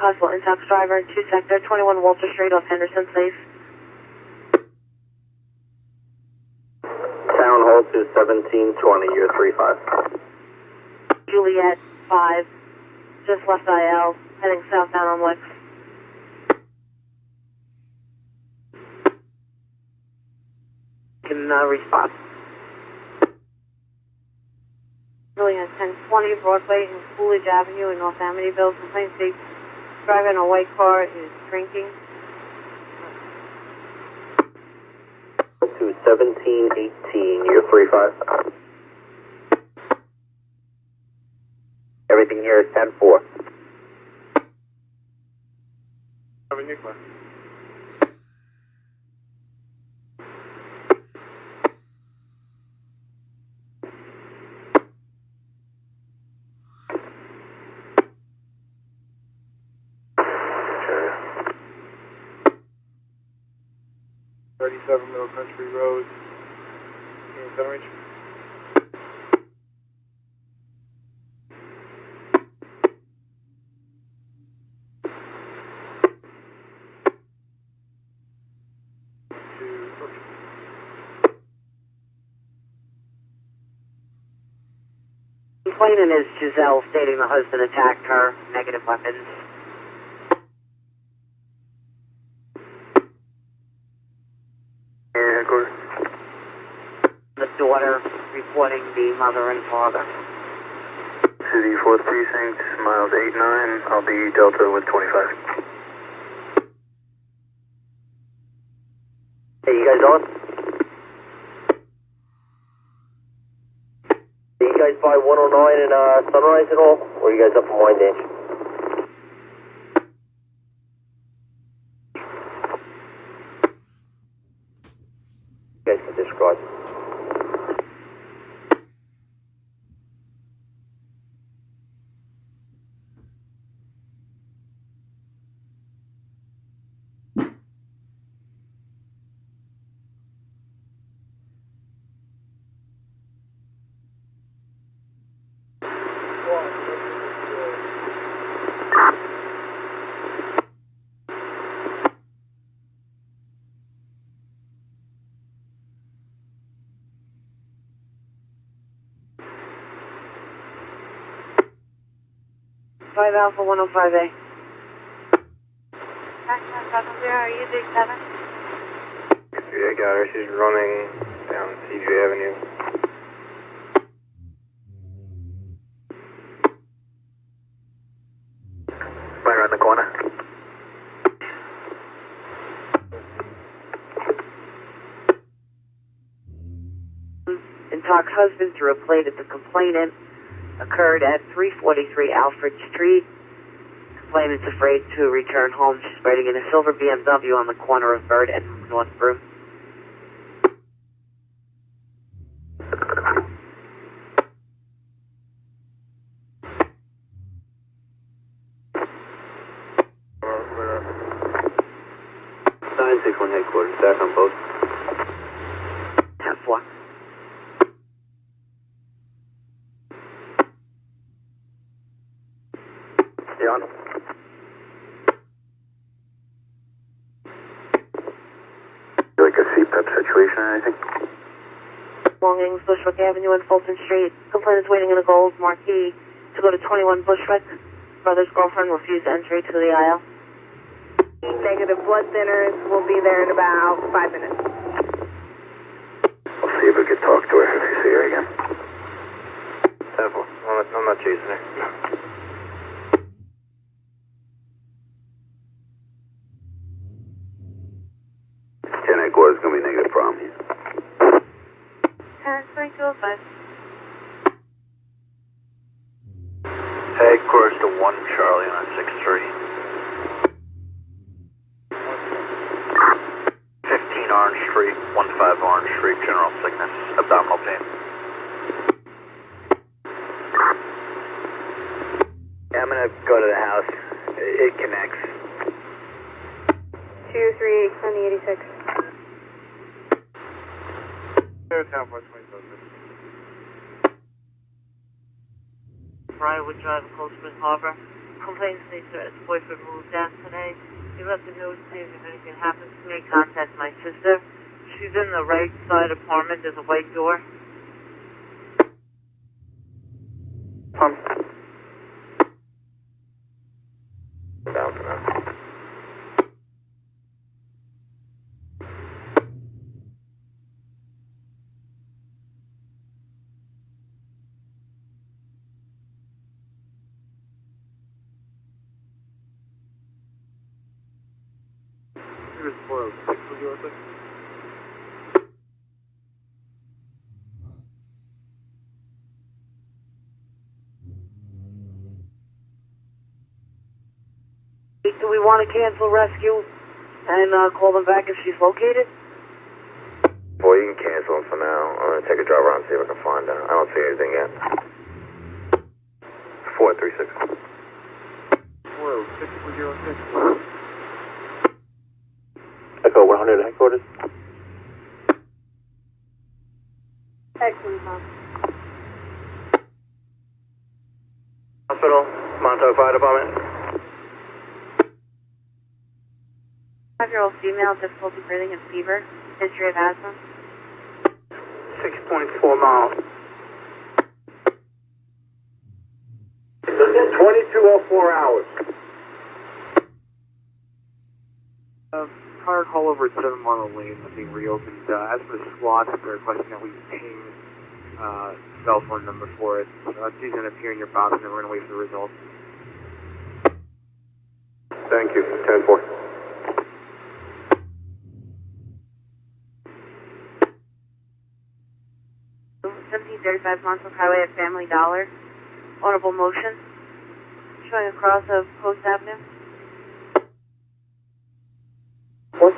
Possible intox driver, 2 sector, 21 Walter Street off Henderson Place. Town Hall to 1720, year 35. Juliet, 5, just left IL, heading southbound on Lex. Can respond. Juliet, 1020 Broadway and Coolidge Avenue in North Amityville. Complaint states driver in a white car is drinking. To 1718, year 35. Everything here is 10-4. 37 Middle Country Road in Center Range. Complainant is Giselle, stating the husband attacked her, negative weapons. Yeah, headquarters. The daughter reporting the mother and father. City 4th Precinct, miles 8-9. I'll be Delta with 25. Hey, you guys on? Are you guys by 109 and Sunrise at all? Or are you guys up in Wyandanch? You guys can disregard. Five Alpha 105A. Are you Big 7? Yeah, I got her. She's running down CJ Avenue. Right around the corner. Intox husband threw a plate at the complainant. Occurred at 343 Alfred Street. Complainant's afraid to return home. She's riding in a silver BMW on the corner of Bird and North Broom. Headquarters, back on post. 10-4. John? Like a CPEP situation or anything? Longings, Bushwick Avenue and Fulton Street. Complainant's waiting in a gold marquee to go to 21 Bushwick. Brother's girlfriend refused entry to the aisle. Negative blood thinners will be there in about 5 minutes. We'll see if we can talk to her if we see her again. 10-4. I'm not chasing her. 10 headquarters is going to be negative problem here. 10-3-205. Headquarters to 1 Charlie on 6-3. 15 Orange Street, 15 Orange Street, general sickness, abdominal pain. Yeah, I'm gonna go to the house. It connects. 2-3, on the 86. 10-4, Briarwood Drive, Cold Spring Harbor. Complaints states that his boyfriend moved out today. He left a note saying if anything happens to me, contact my sister. She's in the right side apartment. There's a white door. Down for now. Here's 406, would you like to? Do we want to cancel rescue and call them back if she's located? Boy, you can cancel them for now. I'm going to take a drive around and see if I can find her. I don't see anything yet. 436. 406, would you like to? Echo 100 headquarters. Excellent, Tom. Hospital, Montauk Fire Department. 5-year-old female, difficulty breathing and fever. History of asthma. 6.4 miles. 2204 hours. Prior call over at 7 Marlow Lane being reopened. As for the SWAT, they're requesting that we ping cell phone number for it. Please don't appear in your box, and then we're going to wait for the results. Thank you. 10-4. Montauk Highway at Family Dollar. Audible motion. Showing across of Post Avenue. What?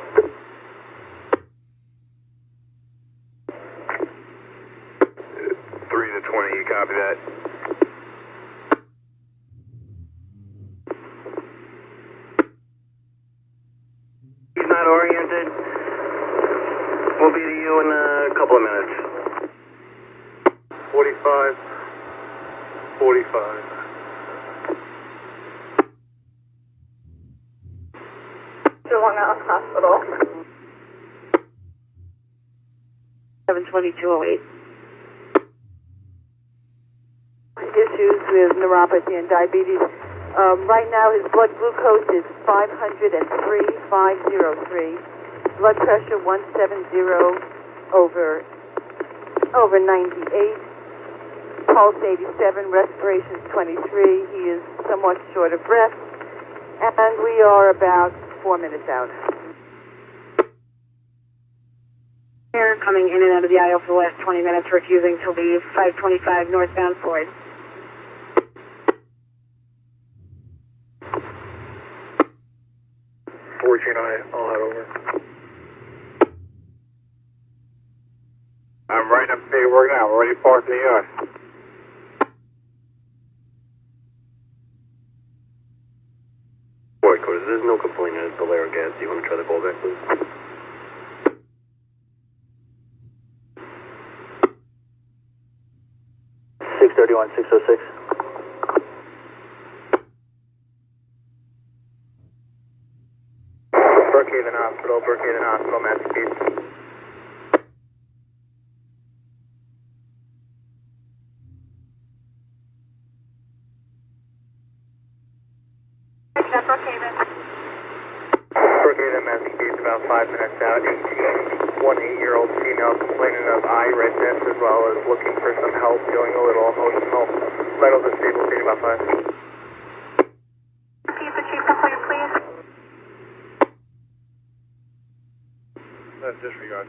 3 to 20, you copy that? He's not oriented. We'll be to you in a couple of minutes. 45. 45. Long Island Hospital. 72208. Issues with neuropathy and diabetes. Right now his blood glucose is 503/503. Blood pressure 170 over 98. Pulse 87, respiration 23. He is somewhat short of breath. And we are about 4 minutes out. Here, coming in and out of the aisle for the last 20 minutes, refusing to leave. 525 northbound Floyd. I'll head over. I'm right up paperwork now. We're already parked in the yard. Quarters, there's no complaint of delay or gas. Do you want to try the callback, please? $631-606. Brookhaven Hospital, Massachusetts. Brookhaven, Massachusetts, about 5 minutes out. 8-year-old female complaining of eye redness as well as looking for some help, feeling a little emotional. Vitals are stable, state about 5. Keep the chief complaint, please. Disregard.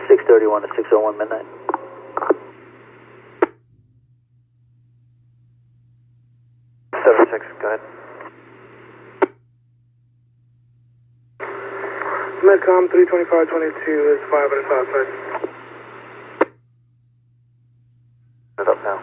$631 to 601 midnight. 76, go ahead. Medcom 32522 is 5 minutes outside. Set up now.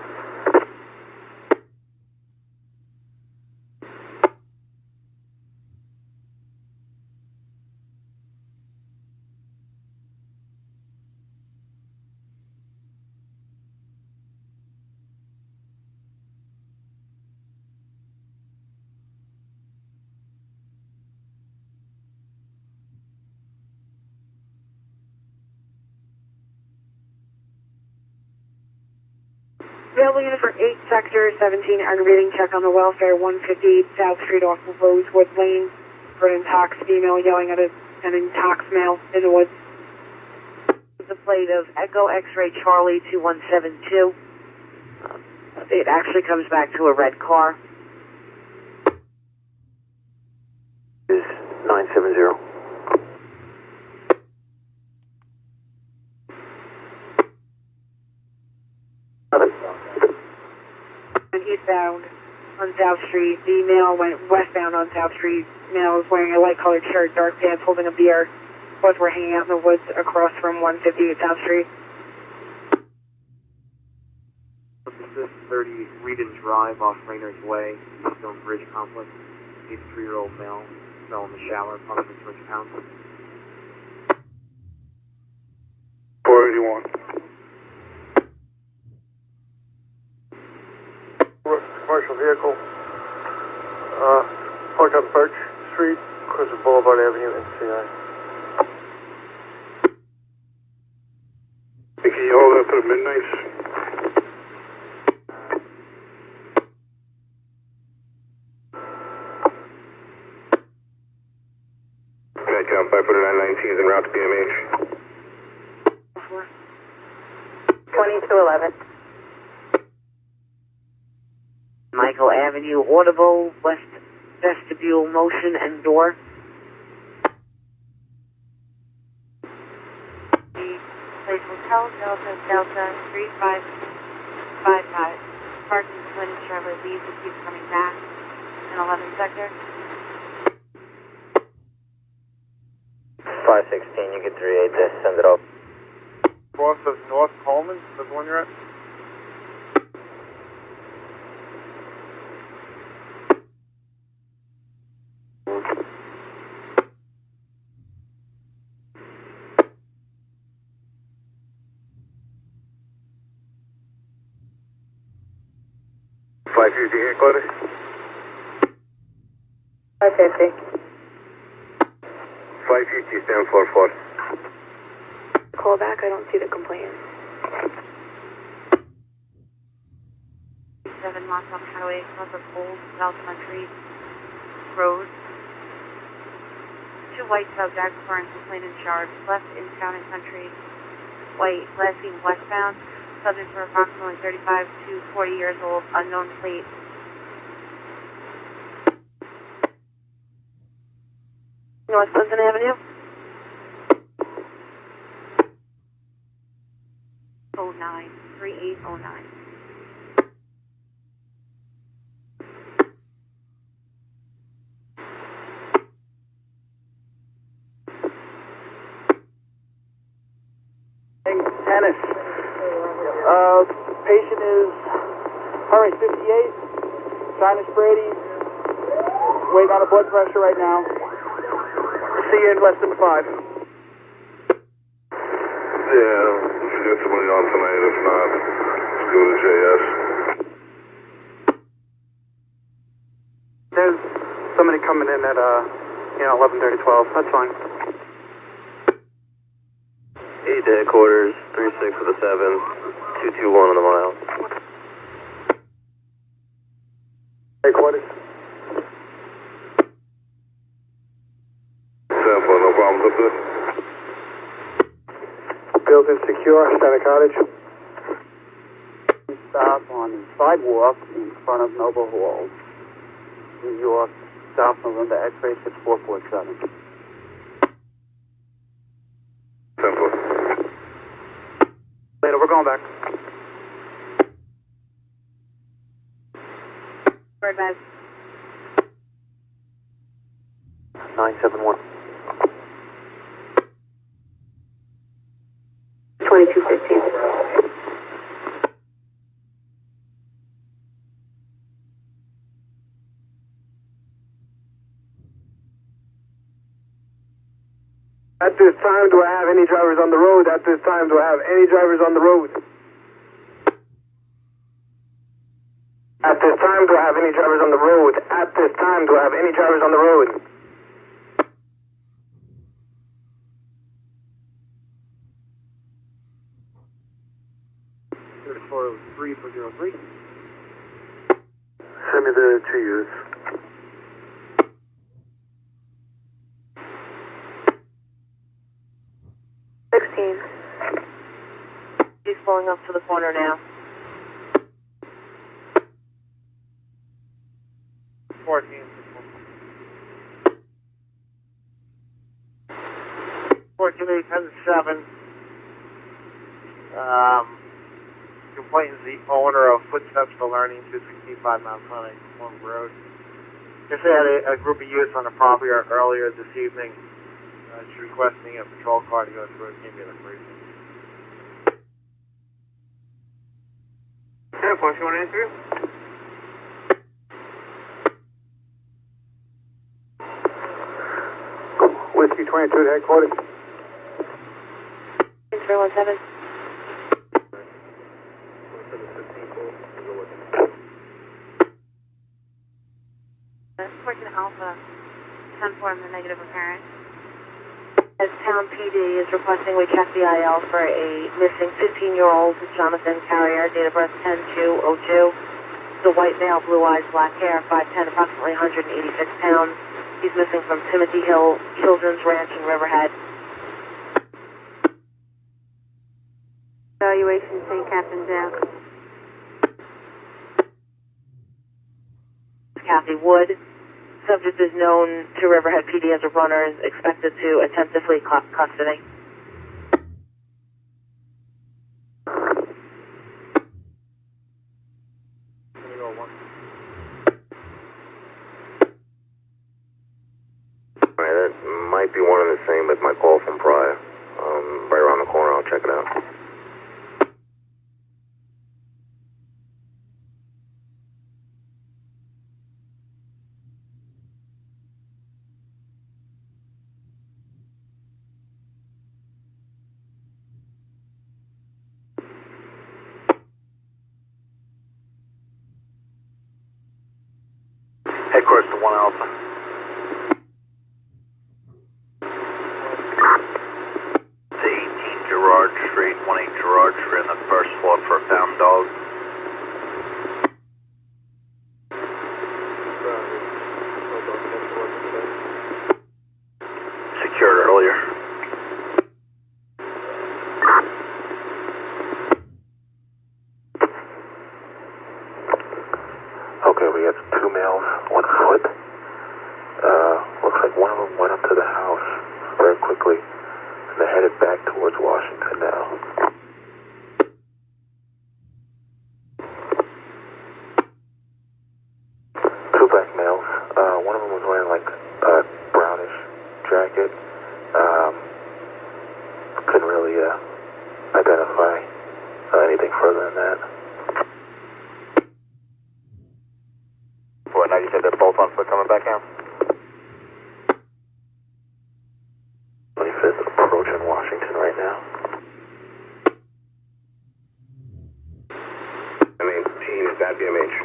Available unit for 8 Sector 17, aggravating check on the welfare, 158 South Street off of Rosewood Lane, for an intox female yelling at an intox male in the woods. The plate of Echo X-Ray Charlie 2172. It actually comes back to a red car. Is 970. Eastbound on South Street. The male went westbound on South Street. Male was wearing a light-colored shirt, dark pants, holding a beer. Both were hanging out in the woods across from 158 South Street. this 30 Reedon Drive off Rayner's Way, Stone Bridge Complex. 83-year-old male fell in the shower, approximately 200 pounds. 481. Commercial vehicle, parked on Birch Street, Cruiser Boulevard Avenue, NCI. Can you hold up to the midnights? Nightcount 54919 is en route to BMH. 2211. Michael Avenue, audible, west vestibule, motion and door. Place Hotel Delta 3555. Parking Clinton Chevrolet leaves and keeps coming back in 11th sector. 516, you get 38 this, send it up. Boss of North Coleman, that's the one you're at? Headquarters? 550. 550, stand 44. Call back, I don't see the complaint. 7 Montcalm Highway, across of Old South Country Road. 2 white subjects were in complaint and charge. Left in Town and Country. White, last seen westbound. Subjects were approximately 35 to 40 years old, unknown plate. North Clinton Avenue? 3809. Tennis. Patient is heart rate 58, sinus Brady, waiting on a blood pressure right now. See you in less than 5. Yeah, if you get somebody on tonight, if not, let's go to JS. There's somebody coming in at 11:30, 12. That's fine. 8 to headquarters, 36 with a 7, 221 on the mile. Headquarters. 7-4, no problems up there. Building secure, Center Cottage. Stop on the sidewalk in front of Noble Hall, New York, South November, X-ray 6447. 10-4. Later, we're going back. Bird bag. 971. 2215. At this time, do I have any drivers on the road? At this time, do I have any drivers on the road? At this time, do I have any drivers on the road? At this time, do I have any drivers on the road? Send me the 2 U's. He's pulling up to the corner now. 14. 14-8-7. Complaint is the owner of Footsteps for Learning, 265 Mount Sinai, Plum Road. Just had a group of youths on the property earlier this evening. She's requesting a patrol car to go through. It can't be the free. 10-4, Air Force, you want an interview? Whiskey 22 at headquarters. 317. Working Alpha, 10-4 in the negative apparent. As Town PD is requesting we check the IL for a missing 15-year-old Jonathan Carrier, date of birth 10/2/02. The white male, blue eyes, black hair, 5'10", approximately 186 pounds. He's missing from Timothy Hill Children's Ranch in Riverhead. Evaluation, St. Captain down. Kathy Wood. Subject is known to Riverhead PD as a runner, is expected to attempt to flee custody. Alright, that might be one and the same as my call from prior. Right around the corner, I'll check it out. Headquarters to 1 Alpha. To 18 Gerard Street, 18 Gerard Street on the first floor for a found dog. Secured earlier. Okay, we got 2 males, 1 foot. Looks like one of them went up to the house very quickly, and they're headed back towards Washington now. Two black males. One of them was wearing like a brownish jacket. Couldn't really identify anything further than that. What, now you said they're both on foot coming back out? 25th approaching Washington right now. Team, is that BMH?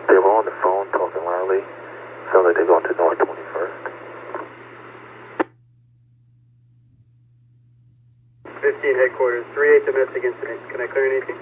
They were on the phone talking loudly. Sounds like they're going to North 21st. 15 headquarters, 3-8 domestic incident. Can I clear anything?